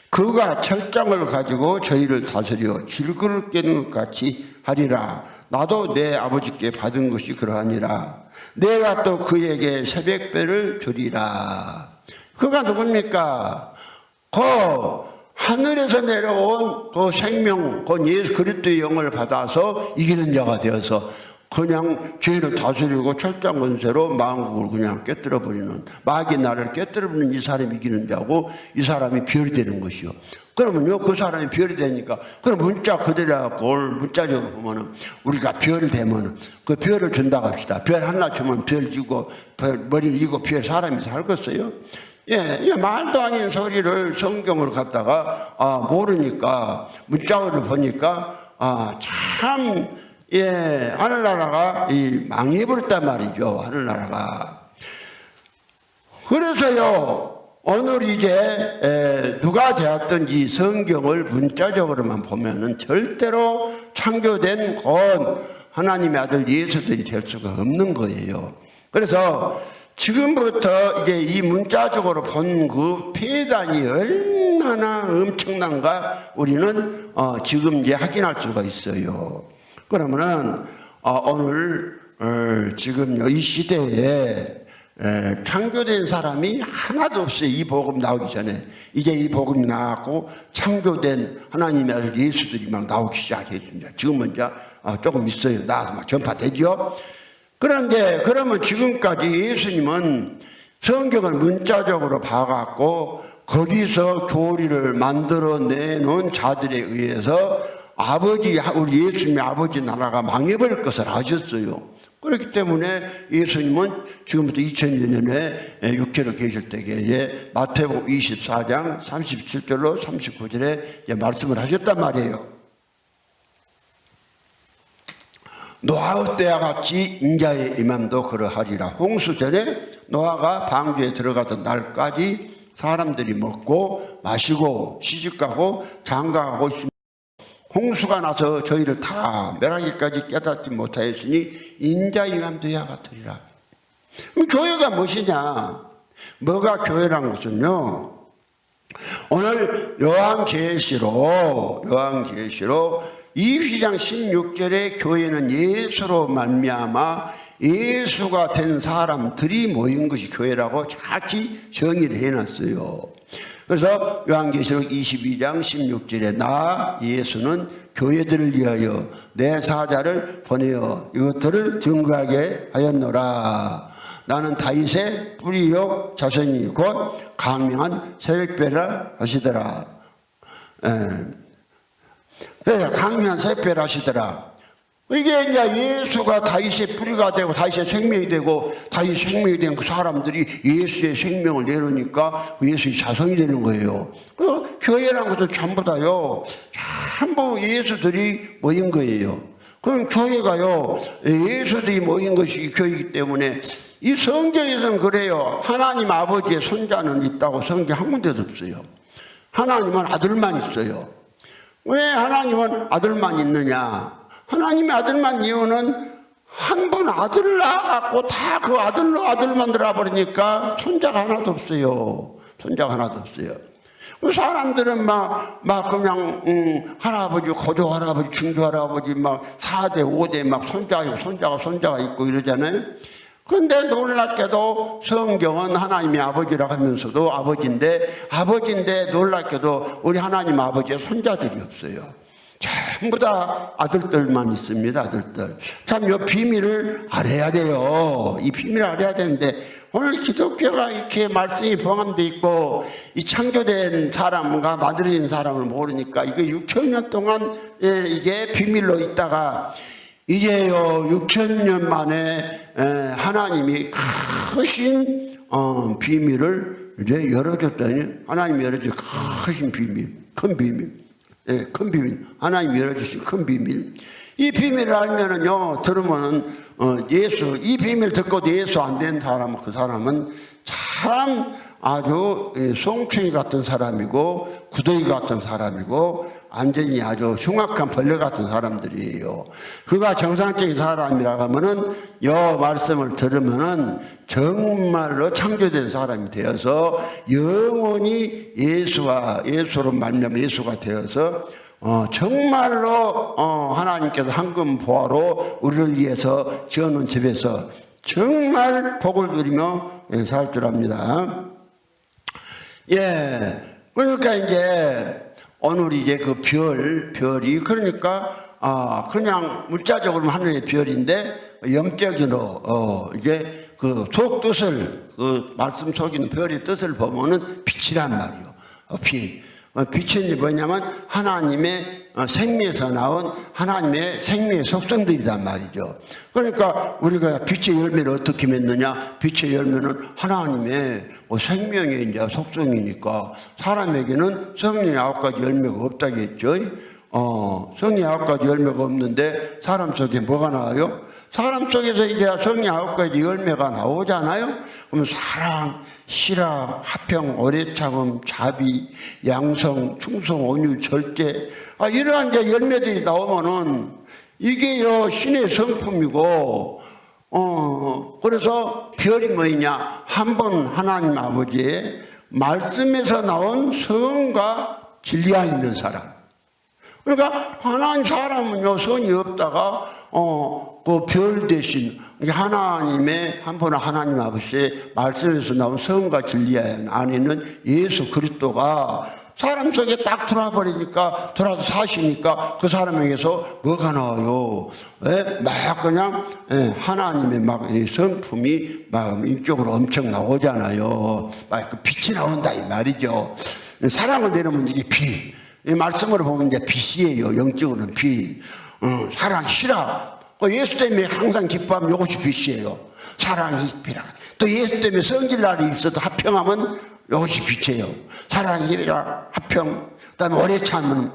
그가 철장을 가지고 저희를 다스려 질그릇 깨는 것 같이 하리라. 나도 내 아버지께 받은 것이 그러하니라. 내가 또 그에게 새벽별을 주리라. 그가 누굽니까? 하늘에서 내려온 그 생명, 그 예수 그리스도의 영을 받아서 이기는 자가 되어서 그냥 죄를 다스리고 철장 권세로 만국을 그냥 깨뜨려 버리는, 마귀 나를 깨뜨려 버리는 이 사람이 이기는 자고, 이 사람이 별이 되는 것이요. 그러면요, 그 사람이 별이 되니까, 그럼 문자 그대로 해갖고 문자적으로 보면은 우리가 별이 되면은 그 별을 준다고 합시다. 별 하나 주면 별 지고 머리 이고 별 사람이 살겠어요? 말도 아닌 소리를 성경을 갖다가 모르니까 문자를 보니까 참 하늘나라가 망해버렸단 말이죠. 하늘나라가. 그래서요, 오늘 이제 누가 되었든지 성경을 문자적으로만 보면은 절대로 창조된 건 하나님의 아들 예수들이 될 수가 없는 거예요. 그래서 지금부터 이제 이 문자적으로 본 그 폐단이 얼마나 엄청난가 우리는 지금 이제 확인할 수가 있어요. 그러면은 오늘 지금 이 시대에 창조된 사람이 하나도 없어요. 이 복음 나오기 전에. 이제 이 복음이 나왔고 창조된 하나님의 아들 예수들이 막 나오기 시작했습니다. 지금은 이제 조금 있어요. 나와서 막 전파되죠. 그런데 그러면 지금까지 예수님은 성경을 문자적으로 봐갖고 거기서 교리를 만들어내놓은 자들에 의해서 우리 예수님의 아버지 나라가 망해버릴 것을 아셨어요. 그렇기 때문에 예수님은 지금부터 2000년에 육체로 계실 때에 마태복음 24장 37절로 39절에 말씀을 하셨단 말이에요. 노아의 때와 같이 인자의 임함도 그러하리라. 홍수 전에 노아가 방주에 들어가던 날까지 사람들이 먹고 마시고 시집가고 장가가고 있습니다. 홍수가 나서 저희를 다 멸하기까지 깨닫지 못하였으니 인자의 임함도 이와 같으리라. 그럼 교회가 무엇이냐? 뭐가 교회란 것은요, 오늘 요한계시록 2장 16절에 교회는 예수로 말미암아 예수가 된 사람들이 모인 것이 교회라고 정확히 정의를 해놨어요. 그래서 요한계시록 22장 16절에 나 예수는 교회들을 위하여 내 사자를 보내어 이것들을 증거하게 하였노라. 나는 다윗의 뿌리요 자손이 곧 강명한 새벽별이라 하시더라. 그래서 강명한 새벽별 하시더라. 이게 이제 예수가 다윗의 뿌리가 되고 다윗의 생명이 되고 다윗의 생명이 된 그 사람들이 예수의 생명을 내놓으니까 예수의 자손이 되는 거예요. 그 교회라는 것도 전부 다요, 전부 예수들이 모인 거예요. 그럼 교회가요, 예수들이 모인 것이 교회이기 때문에 이 성경에서는 그래요. 하나님 아버지의 손자는 있다고 성경 한 군데도 없어요. 하나님은 아들만 있어요. 왜 하나님은 아들만 있느냐? 하나님의 아들만 이유는 한 분 아들을 낳아갖고 다 그 아들로 아들만 들어버리니까 손자가 하나도 없어요. 손자가 하나도 없어요. 사람들은 막 그냥 할아버지, 고조 할아버지, 중조 할아버지 막 4대, 5대 막 손자가 있고 이러잖아요. 그런데 놀랍게도 성경은 하나님의 아버지라고 하면서도 아버지인데 놀랍게도 우리 하나님 아버지의 손자들이 없어요. 전부 다 아들들만 있습니다. 아들들. 참 이 비밀을 알아야 돼요. 이 비밀을 알아야 되는데 오늘 기독교가 이렇게 말씀이 봉함되어 있고 이 창조된 사람과 만들어진 사람을 모르니까 이게 6,000년 동안 이게 비밀로 있다가 이제요 6,000년 만에 하나님이 크신 비밀을 이제 열어줬더니 하나님이 열어준 크신 비밀, 큰 비밀. 큰 비밀. 하나님이 열어주신 큰 비밀. 이 비밀을 알면은요, 들으면은, 예수, 이 비밀 듣고도 예수 안 된 사람, 그 사람은 참 아주 송충이 같은 사람이고, 구더기 같은 사람이고, 완전히 아주 흉악한 벌레 같은 사람들이에요. 그가 정상적인 사람이라고 하면은, 요 말씀을 들으면은 정말로 창조된 사람이 되어서 영원히 예수로 말미암아 예수가 되어서 정말로 하나님께서 황금 보화로 우리를 위해서 지어놓은 집에서 정말 복을 누리며 살 줄 압니다. 예, 그러니까 이제 오늘 이제 그 별이 그러니까 그냥 물자적으로 하늘의 별인데 영적으로 이게 그 속뜻을 그 말씀 속인 별의 뜻을 보면은 빛이란 말이요. 빛이 뭐냐면 하나님의 생명에서 나온 하나님의 생명의 속성들이란 말이죠. 그러니까 우리가 빛의 열매를 어떻게 맺느냐? 빛의 열매는 하나님의 생명의 이제 속성이니까 사람에게는 성령의 9가지 열매가 없다겠죠. 성령의 9가지 열매가 없는데 사람 속에 뭐가 나와요? 사람 속에서 이제 성령 9가지 열매가 나오잖아요. 그러면 사랑, 실화, 화평, 오래 참음, 자비, 양성, 충성, 온유, 절제, 이러한 이제 열매들이 나오면은 이게요 신의 성품이고, 그래서 별이 뭐냐? 한 번 하나님 아버지의 말씀에서 나온 성과 진리가 있는 사람. 그러니까 하나님 사람은요 성이 없다가 그 별 대신 하나님의 한 번 하나님 아버지의 말씀에서 나온 성과 진리 안에는 예수 그리스도가 사람 속에 딱 들어와 들어와서 사시니까 그 사람에게서 뭐가 나와요? 막 그냥 하나님의 막 성품이 막 인격으로 엄청 나오잖아요. 막 그 빛이 나온다 이 말이죠. 사랑을 내놓으면 이게 빛. 이 말씀으로 보면 이제 빛이에요. 영적으로는 빛. 사랑, 실화. 예수 때문에 항상 기뻐하면 이것이 빛이에요. 사랑이 빛이라. 또 예수 때문에 성질날이 있어도 화평하면 이것이 빛이에요. 사랑이 화평. 그다음에 오래 참은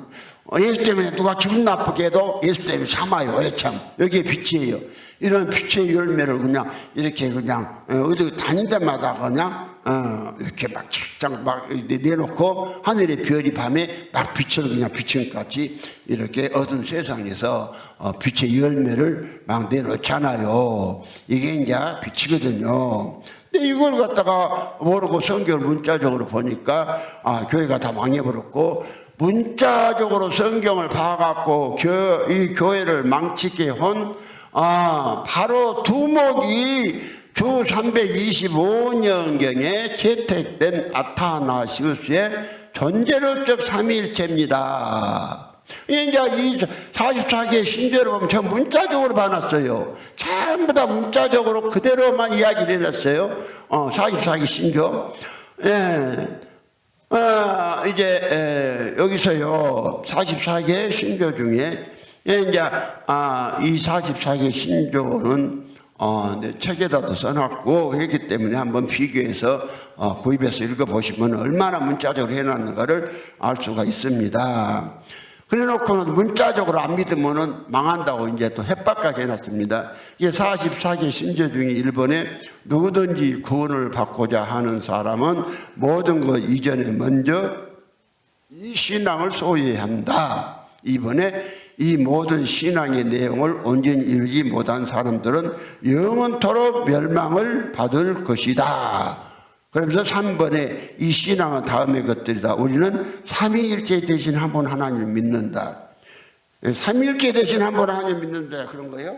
예수 때문에 누가 기분 나쁘게 해도 예수 때문에 참아요. 참 여기에 빛이에요. 이런 빛의 열매를 그냥 이렇게 그냥 어디 다닌 데마다 그냥 이렇게 막 착장 막 내놓고 하늘의 별이 밤에 막 빛을 그냥 비춘 같이 이렇게 어두운 세상에서 빛의 열매를 막 내놓잖아요. 이게 이제 빛이거든요. 근데 이걸 갖다가 모르고 성경을 문자적으로 보니까 교회가 다 망해버렸고, 문자적으로 성경을 봐갖고 이 교회를 망치게 한 바로 두목이 주 325년경에 채택된 아타나시우스의 존재론적 삼위일체입니다. 이제 이 44개의 신조를 보면 제가 문자적으로 봐놨어요. 전부 다 문자적으로 그대로만 이야기를 해놨어요. 44개 신조. 여기서요, 44개 신조 중에, 이제, 이 44개 신조는, 내 책에다도 써놨고, 그렇기 때문에 한번 비교해서, 구입해서 읽어보시면 얼마나 문자적으로 해놨는가를 알 수가 있습니다. 그래 놓고는 문자적으로 안 믿으면은 망한다고 이제 또 협박까지 해놨습니다. 이게 44개 신조 중에 1번에 누구든지 구원을 받고자 하는 사람은 모든 것 이전에 먼저 이 신앙을 소유해야 한다. 2번에 이 모든 신앙의 내용을 온전히 이루지 못한 사람들은 영원토록 멸망을 받을 것이다. 그러면서 3번에 이 신앙은 다음의 것들이다. 우리는 삼위일체 대신 한 분 하나님을 믿는다. 삼위일체 대신 한 분 하나님을 믿는다. 그런 거예요.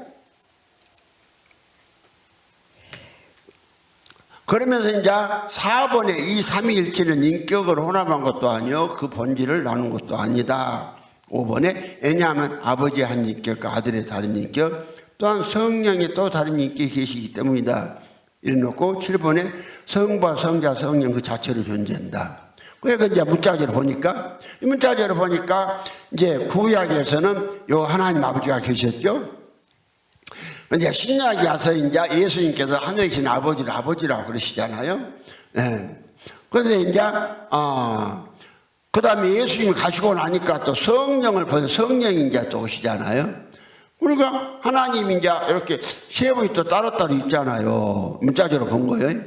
그러면서 이제 4번에 이 삼위일체는 인격을 혼합한 것도 아니요, 그 본질을 나눈 것도 아니다. 5번에 왜냐하면 아버지의 한 인격과 아들의 다른 인격, 또한 성령의 또 다른 인격이 계시기 때문이다. 이래놓고 7번에 성부와 성자 성령 그 자체로 존재한다. 그러니까 이제 문자적으로 보니까, 이 문자적으로 보니까 이제 구약에서는 요 하나님 아버지가 계셨죠. 이제 신약에 와서 이제 예수님께서 하늘에 계신 아버지를 아버지라고 그러시잖아요. 그런데 이제 그 다음에 예수님이 가시고 나니까 또 성령을 본 성령이 이제 또 오시잖아요. 그러니까 하나님이 이제 이렇게 세 분이 또 따로따로 있잖아요. 문자적으로 본 거예요.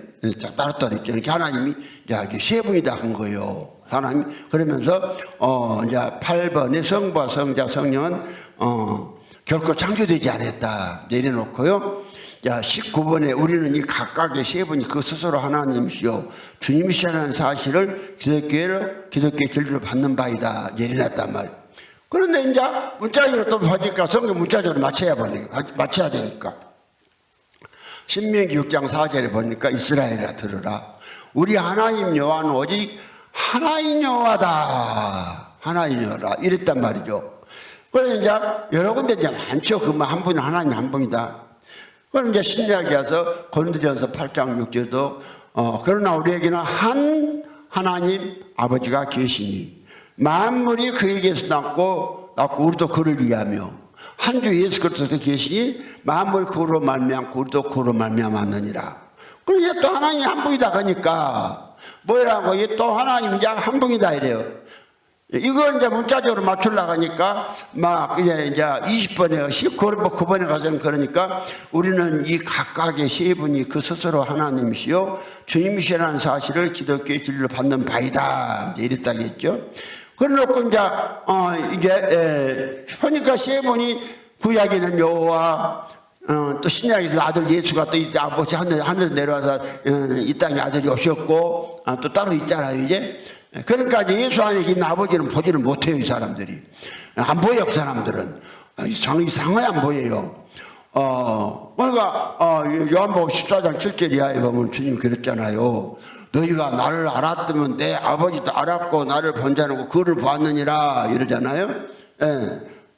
따로따로 있죠. 이렇게 하나님이 이제 세 분이다 한 거예요. 하나님. 그러면서, 이제 8번에 성부와 성자, 성령은, 결코 창조되지 않았다. 내려놓고요. 자, 19번에 우리는 이 각각의 세 분이 그 스스로 하나님이시요 주님이시라는 사실을 기독교의 진리로 받는 바이다. 내려놨단 말이에요. 그런데 이제 문자적으로 또 보니까 성경 문자적으로 맞춰야 되니까. 신명기 6장 4절에 보니까 이스라엘아 들으라. 우리 하나님 여호와는 오직 하나인 여호와다. 하나인 여호와라. 이랬단 말이죠. 그래서 이제 여러 군데 이제 많죠. 그만 한 분이 하나님 한 분이다. 그럼 이제 신약에 와서 고린도전서 8장 6절도 그러나 우리에게는 한 하나님 아버지가 계시니 만물이 그에게서 났고 우리도 그를 위하며 한 주 예수 그리스도도 계시니 만물이 그로 말미암고 우리도 그로 말미암았느니라. 그러니까 또 하나님이 한 분이다 그러니까 뭐라고 이게 또 하나님이 한 분이다 이래요. 이걸 이제 문자적으로 맞추려고 하니까 막 이제 20번에 19번에 가서는 그러니까 우리는 이 각각의 세 분이 그 스스로 하나님이시요 주님이시라는 사실을 기독교의 진리로 받는 바이다. 이랬다겠죠. 그래놓고 이제 보니까 세 분이 구약에는 여호와 또 신약에서 아들 예수가 또 이때 아버지 하늘에 내려와서 이 땅에 아들이 오셨고 또 따로 있잖아요 이제. 그러니까 예수 안에 있는 아버지는 보지를 못해요. 이 사람들이 안 보여. 그 사람들은 이상하게 안 보여요. 그러니까 요한복음 14장 7절 이하에 보면 주님이 그랬잖아요. 너희가 나를 알았다면 내 아버지도 알았고 나를 본 자는 그를 보았느니라 이러잖아요.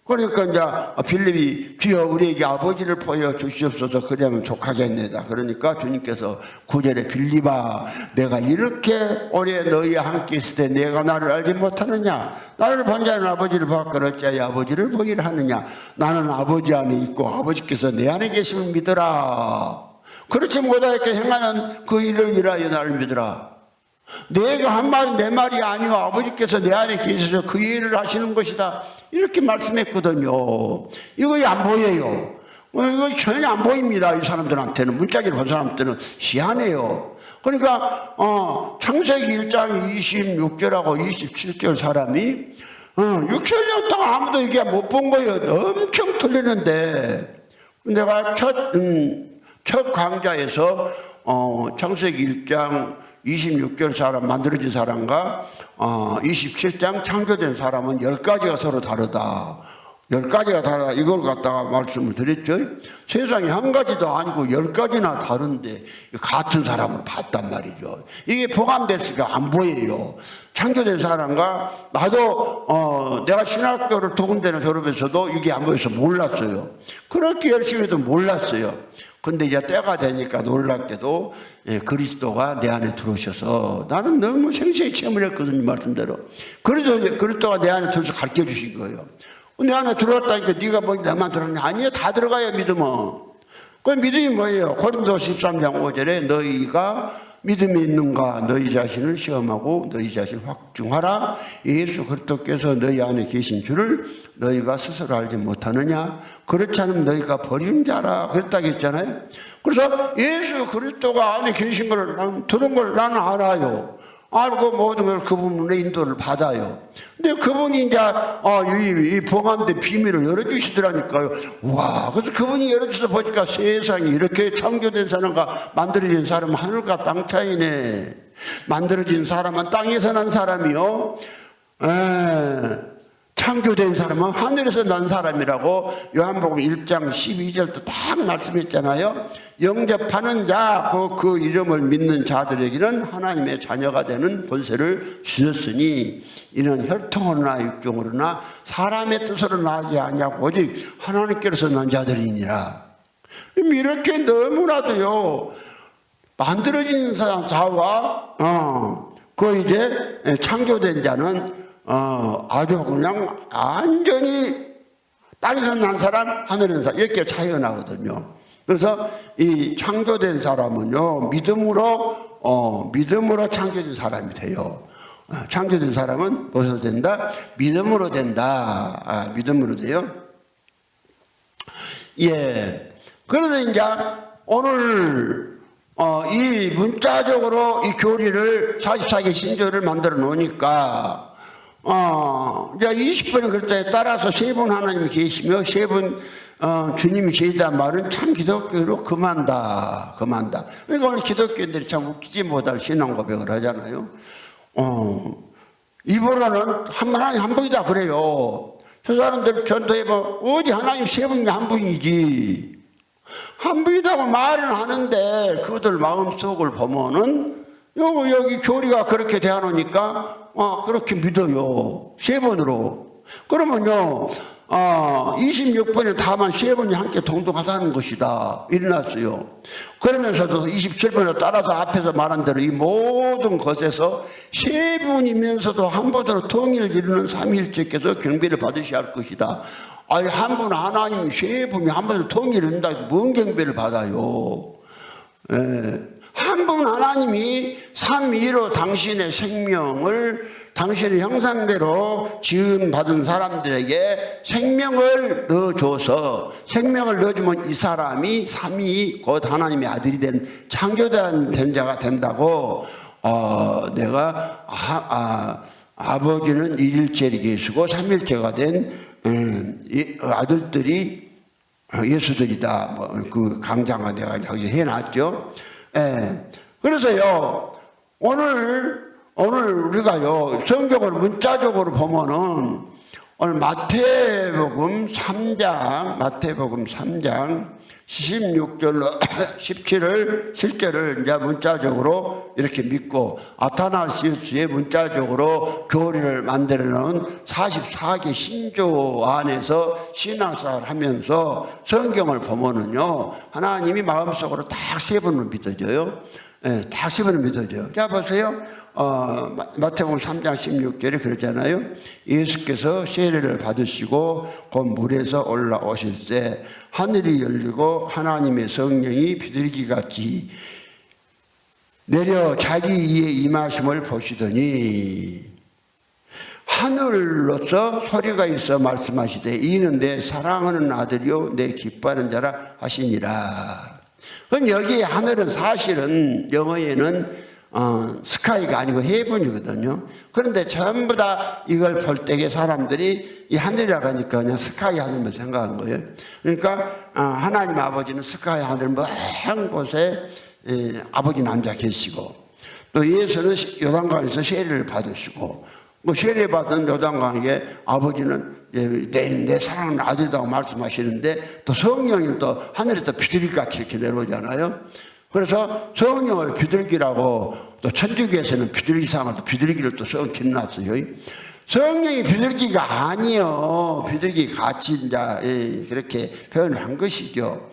그러니까 이제 빌립이 주여 우리에게 아버지를 보여 주시옵소서 그러면 족하겠네다. 그러니까 주님께서 9절에 빌립아 내가 이렇게 오래 너희와 함께 있을 때 내가 나를 알지 못하느냐. 나를 본 자는 아버지를 보았거늘 어찌하여 아버지를 보기를 하느냐. 나는 아버지 안에 있고 아버지께서 내 안에 계심을 믿어라. 그렇지 못하게 행하는 그 일을 위하여 나를 믿으라. 내가 한 말은 내 말이 아니오 아버지께서 내 안에 계셔서 그 일을 하시는 것이다. 이렇게 말씀했거든요. 이거 안 보여요. 이거 전혀 안 보입니다. 이 사람들한테는. 문자기를 본 사람들은 희한해요. 그러니까 창세기 1장 26절하고 27절 사람이 6천년 동안 아무도 이게 못 본 거예요. 엄청 틀리는데 내가 첫 강좌에서 창세기 1장 26절 사람 만들어진 사람과 27장 창조된 사람은 10가지가 서로 다르다. 10가지가 다르다. 이걸 갖다가 말씀을 드렸죠. 세상에 한 가지도 아니고 10가지나 다른데 같은 사람을 봤단 말이죠. 이게 포함됐으니까 안 보여요. 창조된 사람과 나도 내가 신학교를 2군데나 졸업해서도 이게 안 보여서 몰랐어요. 그렇게 열심히 해도 몰랐어요. 근데 이제 때가 되니까 놀랍게도 그리스도가 내 안에 들어오셔서 나는 너무 생생히 체험을 했거든요. 말씀대로. 그래서 그리스도가 내 안에 들어서 가르쳐 주신 거예요. 내 안에 들어왔다니까 네가 뭐 나만 들어왔냐? 아니요, 다 들어가요, 믿음은. 그 믿음이 뭐예요? 고린도서 13장 5절에 너희가 믿음이 있는가 너희 자신을 시험하고 너희 자신을 확증하라. 예수 그리스도께서 너희 안에 계신 줄을 너희가 스스로 알지 못하느냐? 그렇지 않으면 너희가 버린 자라 그랬다고 했잖아요. 그래서 예수 그리스도가 안에 계신 걸 들은 걸 나는 알아요. 알고 모든 걸 그분의 인도를 받아요. 근데 그분이 이제 이 봉함대 비밀을 열어주시더라니까요. 와, 그래서 그분이 열어주셔서 보니까 세상에 이렇게 창조된 사람과 만들어진 사람은 하늘과 땅 차이네. 만들어진 사람은 땅에서 난 사람이요. 창조된 사람은 하늘에서 난 사람이라고 요한복음 1장 12절도 딱 말씀했잖아요. 영접하는 자, 그 이름을 믿는 자들에게는 하나님의 자녀가 되는 본세를 주셨으니 이는 혈통으로나 육종으로나 사람의 뜻으로 나지 아니하고 오직 하나님께로서 난 자들이니라. 이렇게 너무나도요 만들어진 자와 이제 창조된 자는 아주 그냥 완전히 땅에서 난 사람, 하늘에서 사람 이렇게 차이가 나거든요. 그래서 이 창조된 사람은요 믿음으로 창조된 사람이 돼요. 창조된 사람은 무엇으로 된다? 믿음으로 된다. 믿음으로 돼요. 예. 그래서 이제 오늘 이 문자적으로 이 교리를 44개 신조를 만들어 놓으니까 이제 20분의 글자에 따라서 3분 하나님이 계시며 3분 주님이 계시단 말은 참 기독교로 금한다. 그러니까 오늘 기독교인들이 참 웃기지 못할 신앙 고백을 하잖아요. 입으로는 하나님 한 분이다 그래요. 저 사람들 전도해보면 어디 하나님 3분이 한 분이지. 한 분이라고 말은 하는데 그들 마음속을 보면은 여기 교리가 그렇게 대하노니까 그렇게 믿어요. 3번으로. 그러면요 26번에 다만 3번이 함께 동동하다는 것이다. 일어났어요. 그러면서도 27번에 따라서 앞에서 말한 대로 이 모든 것에서 3분이면서도 한 분으로 통일을 이루는 삼위일체께서 경배를 받으셔야 할 것이다. 아니 한 분 하나님이 3분이 한 분으로 통일을 이룬다. 뭔 경배를 받아요. 한 분 하나님이 삼위로 당신의 생명을 당신의 형상대로 지음받은 사람들에게 생명을 넣어줘서 생명을 넣어주면 이 사람이 삼위 곧 하나님의 아들이 된 창조된 자가 된다고 내가 아버지는 일일체에 계시고 삼일체가 된 아들들이 예수들이다. 그 강장가 내가 여기 해놨죠. 그래서요 오늘 우리가요 성경을 문자적으로 보면은 오늘 마태복음 3장 16절로 17절을 이제 문자적으로 이렇게 믿고 아타나시우스의 문자적으로 교리를 만들어 놓은 44개 신조 안에서 신앙생활을 하면서 성경을 보면은요 하나님이 마음속으로 딱 3번으로 믿어져요. 딱 3번으로 믿어져요. 자 보세요. 마태복음 3장 16절에 그러잖아요. 예수께서 세례를 받으시고 곧 물에서 올라오실 때 하늘이 열리고 하나님의 성령이 비둘기같이 내려 자기 이에 임하심을 보시더니 하늘로서 소리가 있어 말씀하시되 이는 내 사랑하는 아들이요 내 기뻐하는 자라 하시니라. 그럼 여기 하늘은 사실은 영어에는 스카이가 아니고 헤븐이거든요. 그런데 전부 다 이걸 볼 때에 사람들이 이 하늘이라고 하니까 그냥 스카이 하늘만 생각한 거예요. 그러니까 하나님 아버지는 스카이 하늘 먼 곳에 아버지는 앉아 계시고, 또 예수는 요단강에서 세례를 받으시고, 뭐 세례 받은 요단강에 아버지는 내 사랑하는 아들이라고 말씀하시는데, 또 성령이 또 하늘에서 비둘기같이 이렇게 내려오잖아요. 그래서 성령을 비둘기라고, 또 천주교에서는 비둘기상을 또 비둘기를 또 기능놨어요. 성령이 비둘기가 아니요, 비둘기 같이 이제 그렇게 표현을 한 것이죠.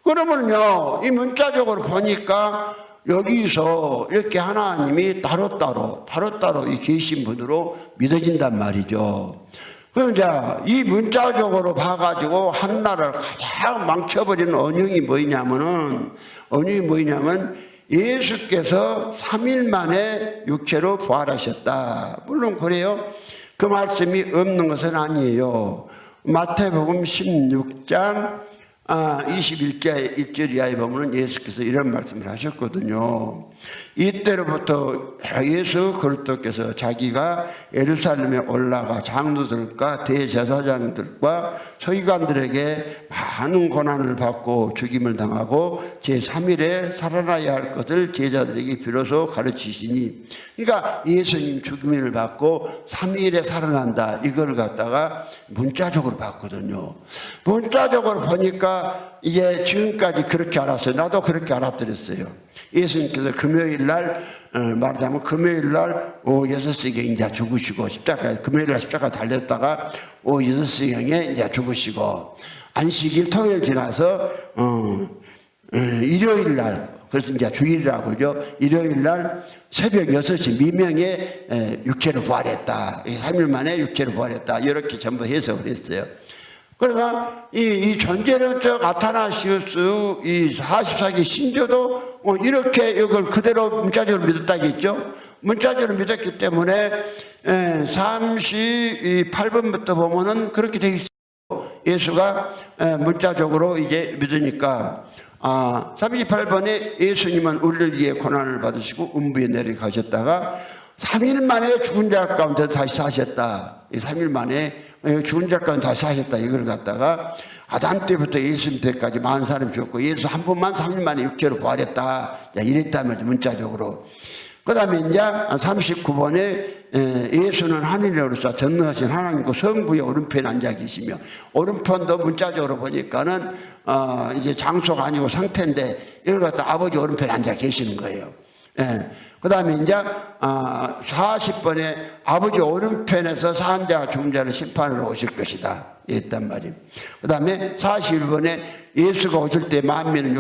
그러면요, 이 문자적으로 보니까 여기서 이렇게 하나님이 따로따로 이 계신 분으로 믿어진단 말이죠. 그럼 이제 이 문자적으로 봐가지고 한나를 가장 망쳐버리는 언형이 뭐냐면 예수께서 3일 만에 육체로 부활하셨다. 물론 그래요. 그 말씀이 없는 것은 아니에요. 마태복음 16장 21절 1절 이하에 보면 예수께서 이런 말씀을 하셨거든요. 이때로부터 예수 그리스도께서 자기가 예루살렘에 올라가 장로들과 대제사장들과 서기관들에게 많은 고난을 받고 죽임을 당하고 제3일에 살아나야 할 것을 제자들에게 비로소 가르치시니, 그러니까 예수님 죽임을 받고 3일에 살아난다, 이걸 갖다가 문자적으로 봤거든요. 문자적으로 보니까 이게 지금까지 그렇게 알았어요. 나도 그렇게 알았더랬어요. 예수님께서 금요일날 말하자면 금요일날 오후 6시경에 이제 죽으시고, 금요일날 십자가 달렸다가 오후 6시경에 이제 죽으시고, 안식일 토요일 지나서 일요일날, 그래서 이제 주일이라고 그러죠. 일요일날 새벽 6시 미명에 육체로 부활했다. 3일 만에 육체로 부활했다. 이렇게 전부 해석을 했어요. 그러나 이 존재론적 아타나시우스 이 44기 신조도 이렇게 이걸 그대로 문자적으로 믿었다겠죠. 문자적으로 믿었기 때문에 38번부터 보면은 그렇게 되어 있어요. 예수가 문자적으로 이제 믿으니까 38번에 예수님은 우리를 위해 고난을 받으시고 음부에 내려가셨다가 3일 만에 죽은 자 가운데 다시 사셨다. 이 3일 만에 죽은 자 가운데 다시 사셨다. 이걸 갖다가 아담 때부터 예수님 때까지 많은 사람이 죽었고 예수 한 분만 3일 만에 육체로 부활했다. 이랬다면 문자적으로. 그 다음에 이제 39번에 예수는 하늘에로서 전능하신 하나님과 성부의 오른편에 앉아 계시며, 오른편도 문자적으로 보니까는 이제 장소가 아니고 상태인데 이걸 갖다 아버지 오른편에 앉아 계시는 거예요. 그 다음에 이제 40번에 아버지 오른편에서 산 자와 죽은 자를 심판으로 오실 것이다. 이랬단 말이에요. 그 다음에 41번에 예수가 오실 때 만민은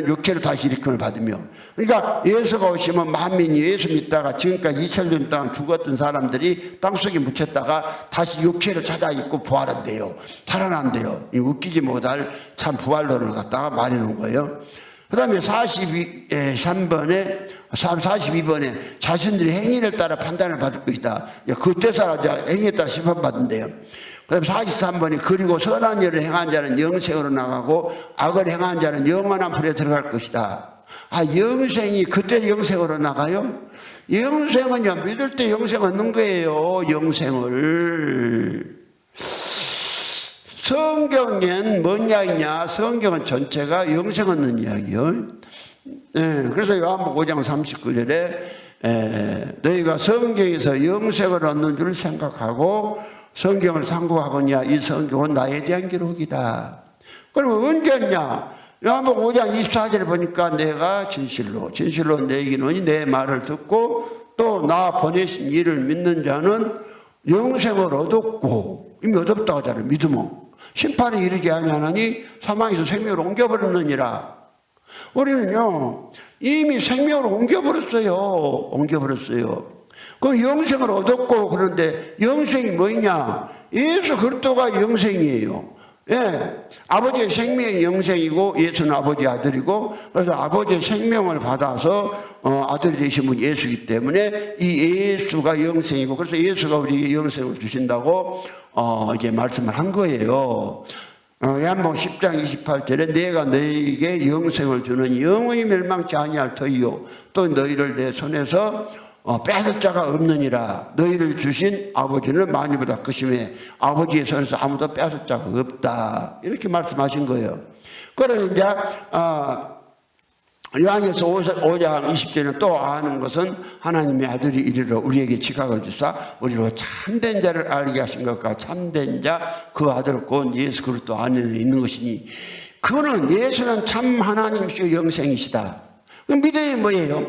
육체로 다시 일으킴을 받으며, 그러니까 예수가 오시면 만민이 예수 믿다가 지금까지 2000년 동안 죽었던 사람들이 땅속에 묻혔다가 다시 육체를 찾아 입고 부활한대요. 살아난대요. 이 웃기지 못할 참 부활론을 갖다가 말해놓은 거예요. 그 다음에 42번에 자신들이 행위를 따라 판단을 받을 것이다. 그때서 행위에 따라 심판받는대요. 그 다음에 43번이 그리고 선한 일을 행한 자는 영생으로 나가고 악을 행한 자는 영원한 불에 들어갈 것이다. 영생이 그때 영생으로 나가요? 영생은요, 믿을 때 영생 얻는 거예요. 영생을. 성경엔 뭔 이야기냐? 성경은 전체가 영생 얻는 이야기요. 그래서 요한복음 5장 39절에 너희가 성경에서 영생을 얻는 줄 생각하고 성경을 상고하거냐? 이 성경은 나에 대한 기록이다. 그러면 언제냐? 요한복음 5장 24절에 보니까 내가 진실로 내게 이르노니 내 말을 듣고 또 나 보내신 이를 믿는 자는 영생을 얻었고, 이미 얻었다고 하잖아요. 믿으면 심판에 이르게 아니하나니 사망에서 생명으로 옮겨버렸느니라. 우리는요 이미 생명으로 옮겨버렸어요. 그 영생을 얻었고, 그런데 영생이 뭐냐? 예수 그리스도가 영생이에요. 예, 아버지의 생명이 영생이고 예수는 아버지 아들이고, 그래서 아버지의 생명을 받아서 아들이 되신 분이 예수이기 때문에 이 예수가 영생이고, 그래서 예수가 우리에게 영생을 주신다고 이제 말씀을 한 거예요. 요한복음 10장 28절에 내가 너희에게 영생을 주는 영원히 멸망치 아니할 터이요 또 너희를 내 손에서 뺏을 자가 없느니라. 너희를 주신 아버지는 많이보다 크심에 아버지의 손에서 아무도 뺏을 자가 없다. 이렇게 말씀하신 거예요. 그래서 이제 요한에서 5장 20절에 또 아는 것은 하나님의 아들이 이르러 우리에게 지각을 주사 우리로 참된 자를 알게 하신 것과 참된 자 그 아들 곧 예수 그리스도 안에 있는 것이니 그는 예수는 참 하나님이시고 영생이시다. 그 믿음이 뭐예요?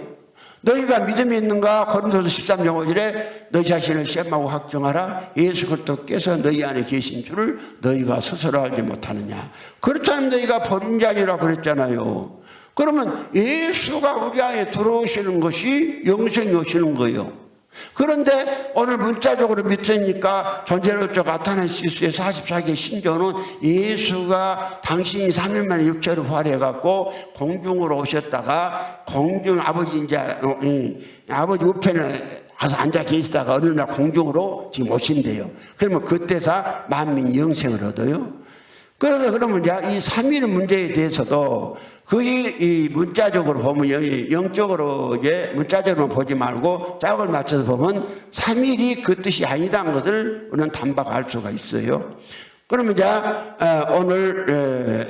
너희가 믿음이 있는가? 고린도서 13장 5절에 너희 자신을 시험하고 확정하라. 예수 그리스도께서 너희 안에 계신 줄을 너희가 스스로 알지 못하느냐. 그렇지 않으면 너희가 버린 자니라 그랬잖아요. 그러면 예수가 우리 안에 들어오시는 것이 영생이 오시는 거예요. 그런데 오늘 문자적으로 믿으니까 전제로서 아타나시스의 44개 신조는 예수가 당신이 3일 만에 육체로 부활해갖고 공중으로 오셨다가 공중 아버지 우편에 가서 앉아 계시다가 어느 날 공중으로 지금 오신대요. 그러면 그때서 만민이 영생을 얻어요. 그러면 이제 이 3일 문제에 대해서도 그게 이 문자적으로 보면 영적으로 이제 문자적으로 보지 말고 짝을 맞춰서 보면 3일이 그 뜻이 아니다는 것을 우리는 단박할 수가 있어요. 그러면 이제 오늘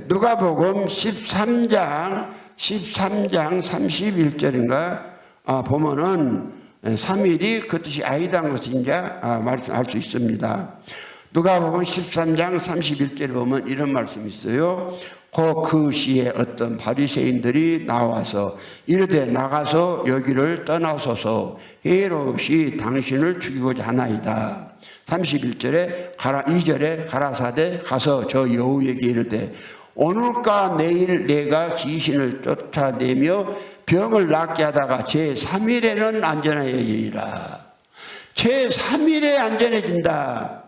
누가복음 13장 31절인가 보면은 3일이 그 뜻이 아니다는 것을 이제 말씀할 수 있습니다. 누가복음 13장 31절에 보면 이런 말씀이 있어요. 그 시에 어떤 바리새인들이 나와서 이르되 나가서 여기를 떠나소서 헤롯이 당신을 죽이고자 하나이다. 31절에 2절에 가라사대 가서 저 여우에게 이르되 오늘과 내일 내가 귀신을 쫓아내며 병을 낫게 하다가 제3일에는 안전해지리라. 제3일에 안전해진다.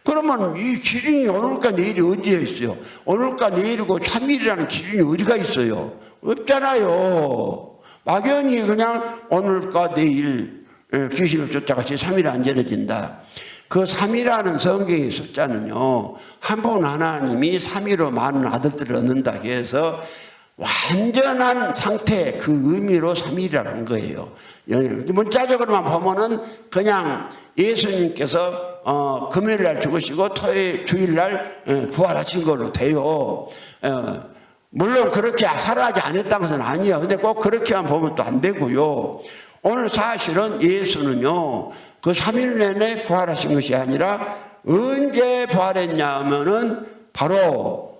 그러면 이 기준이 오늘과 내일이 어디에 있어요? 오늘과 내일이고 3일이라는 기준이 어디가 있어요? 없잖아요. 막연히 그냥 오늘과 내일 귀신을 쫓아가 제3일에 안전해진다. 그 3이라는 성경의 숫자는요, 한 분 하나님이 3위로 많은 아들들을 얻는다 해서 완전한 상태, 그 의미로 3일이라는 거예요. 문자적으로만 보면은 그냥 예수님께서 금요일날 죽으시고 주일날 부활하신 걸로 돼요. 물론 그렇게 살아하지 않았다는 것은 아니에요. 근데 꼭 그렇게만 보면 또 안 되고요. 오늘 사실은 예수는요, 그 3일 내내 부활하신 것이 아니라 언제 부활했냐 하면은 바로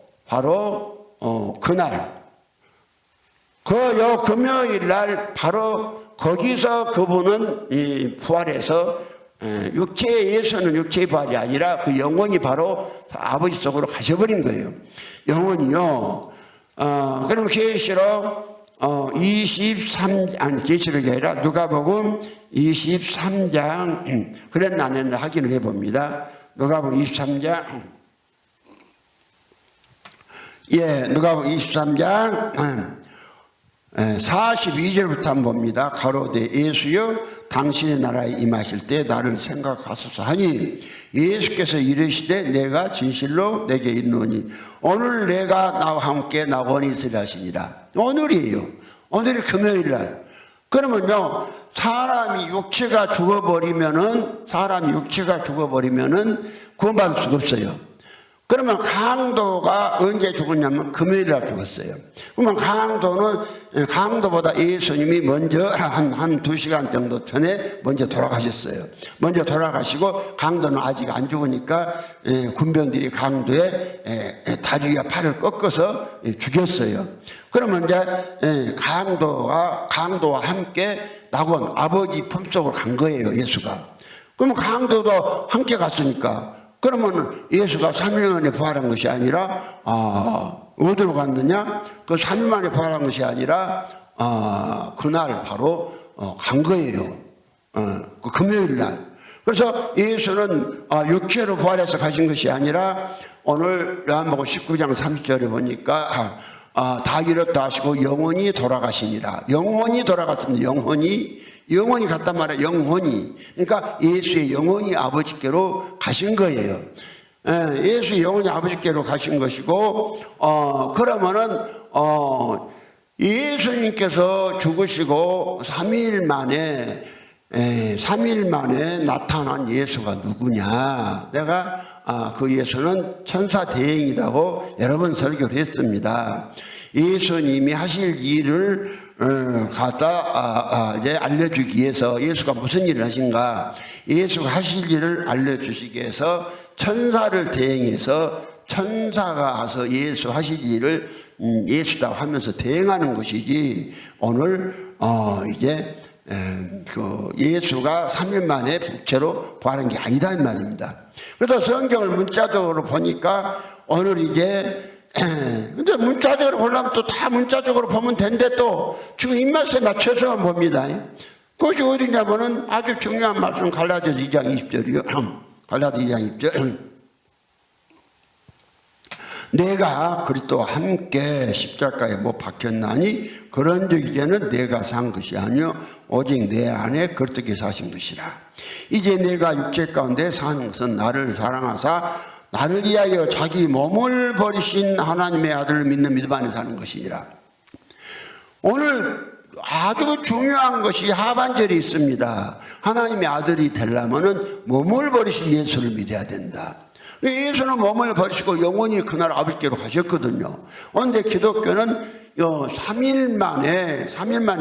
그날 금요일 날 바로 거기서 그분은 부활해서 육체의 예수는 육체의 부활이 아니라 그 영혼이 바로 아버지 속으로 가셔버린 거예요. 영혼이요. 그럼 계시록 계시록이 아니라 누가복음 23장 그랬나 안 했나 확인을 해봅니다. 누가복음 23장 누가복음 23장 42절부터 한번 봅니다. 가로되 예수여 당신의 나라에 임하실 때 나를 생각하소서 하니 예수께서 이르시되 내가 진실로 내게 이르노니 오늘 내가 나와 함께 나원이 있으리라 하시니라. 오늘이에요. 오늘이 금요일날. 그러면요, 사람이 육체가 죽어버리면은 구원받을 수가 없어요. 그러면 강도가 언제 죽었냐면 금요일날 죽었어요. 그러면 강도보다 예수님이 먼저 한 2시간 정도 전에 먼저 돌아가셨어요. 먼저 돌아가시고 강도는 아직 안 죽으니까 군병들이 강도의 다리와 팔을 꺾어서 죽였어요. 그러면 이제 강도와 함께 낙원 아버지 품속으로 간 거예요, 예수가. 그러면 강도도 함께 갔으니까 그러면 예수가 3일 만에 부활한 것이 아니라 어디로 갔느냐? 그 3일 만에 부활한 것이 아니라 그날 바로 간 거예요. 그 금요일 날. 그래서 예수는 육체로 부활해서 가신 것이 아니라 오늘 요한복음 19장 30절에 보니까 다 이뤘다 하시고 영원히 돌아가시니라. 영원히 돌아갔습니다. 영원히 갔단 말이에요. 영원히. 그러니까 예수의 영원히 아버지께로 가신 거예요. 예수의 영원히 아버지께로 가신 것이고, 그러면은 예수님께서 죽으시고 3일 만에 나타난 예수가 누구냐? 내가 그 예수는 천사 대행이라고 여러 번 설교를 했습니다. 예수님이 하실 일을 이제 알려주기 위해서 예수가 무슨 일을 하신가? 예수가 하실 일을 알려주시기 위해서 천사를 대행해서 천사가 와서 예수 하실 일을 예수다 하면서 대행하는 것이지 오늘 이제 그 예수가 3일 만에 부채로 부활한 게 아니다 이 말입니다. 그래서 성경을 문자적으로 보니까 오늘 이제 근데 문자적으로 보려면 또 다 문자적으로 보면 된대 또 지금 입맛에 맞춰서만 봅니다. 그것이 어디냐면은 아주 중요한 말씀 갈라디아서 2장 20절이요. 갈라디아서 2장 20절. 내가 그리스도와 함께 십자가에 못 박혔나니 그런즉 이제는 내가 산 것이 아니요 오직 내 안에 그리스도께서 사신 것이라. 이제 내가 육체 가운데 사는 것은 나를 사랑하사 나를 위하여 자기 몸을 버리신 하나님의 아들을 믿는 믿음 안에 사는 것이니라. 오늘 아주 중요한 것이 하반절에 있습니다. 하나님의 아들이 되려면 몸을 버리신 예수를 믿어야 된다. 예수는 몸을 버리시고 영원히 그날 아버지께로 가셨거든요. 그런데 기독교는 3일 만에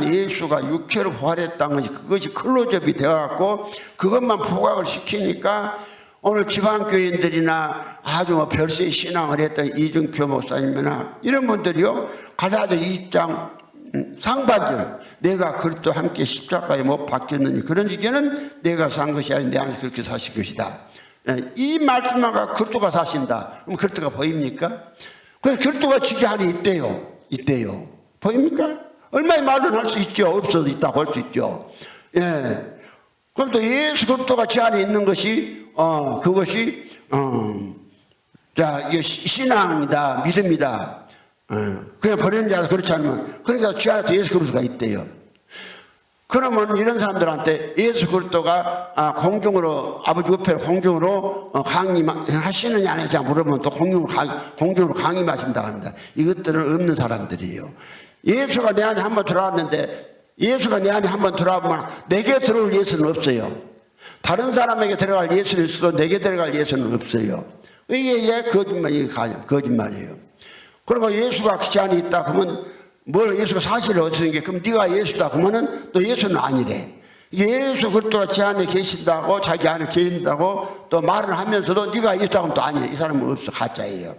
예수가 육체로 부활했다는 것이 그것이 클로즈업이 되어갖고 그것만 부각을 시키니까 오늘 지방교인들이나 아주 별세의 신앙을 했던 이중표 목사님이나 이런 분들이요. 갈라디아서 2장 상반절 내가 그리스도 함께 십자가에 못 박혔느니 그런 시기에는 내가 산 것이 아니라 내 안에서 그렇게 사신 것이다. 이 말씀만 갖고 그리스도가 사신다. 그럼 그리스도가 보입니까? 그래서 그리스도가 지기 안에 있대요. 보입니까? 얼마의 말은 할 수 있죠. 없어도 있다고 할 수 있죠. 예. 그럼 또 예수 그리스도가 지 안에 있는 것이 그것이 자 이게 신앙이다, 믿음이다. 그냥 버리는 자가 그렇지 않으면 그러니까 지 안에 예수 그리스도가 있대요. 그러면 이런 사람들한테 예수 그리스도가 공중으로 아버지 옆에 공중으로 강림하시느냐 안 하느냐 물으면 또 공중으로 강림하신다고 합니다. 이것들은 없는 사람들이에요. 예수가 내 안에 한번 들어왔는데 예수가 내 안에 한번 들어와보면 내게 들어올 예수는 없어요. 다른 사람에게 들어갈 예수는 있어도 내게 들어갈 예수는 없어요. 이게 거짓말이에요. 그리고 예수가 그 안에 있다 그러면 뭘 예수가 사실을 얻으신 게 그럼 네가 예수다 그러면은 또 예수는 아니래. 예수 그리스도가 지 안에 계신다고 자기 안에 계신다고 또 말을 하면서도 네가 예수다 그러면 또 아니래. 이 사람은 없어. 가짜예요.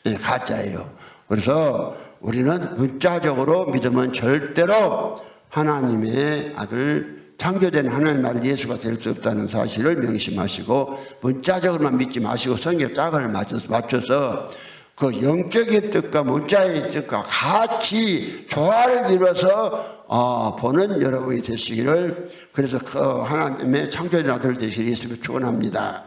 네, 가짜예요. 그래서 우리는 문자적으로 믿으면 절대로 하나님의 아들 창조된 하나님의 아들 예수가 될 수 없다는 사실을 명심하시고 문자적으로만 믿지 마시고 성경 짝을 맞춰서 그 영적인 뜻과 문자의 뜻과 같이 조화를 이루어서 보는 여러분이 되시기를 그래서 그 하나님의 창조된 아들 되시기를 예수님을 축원합니다.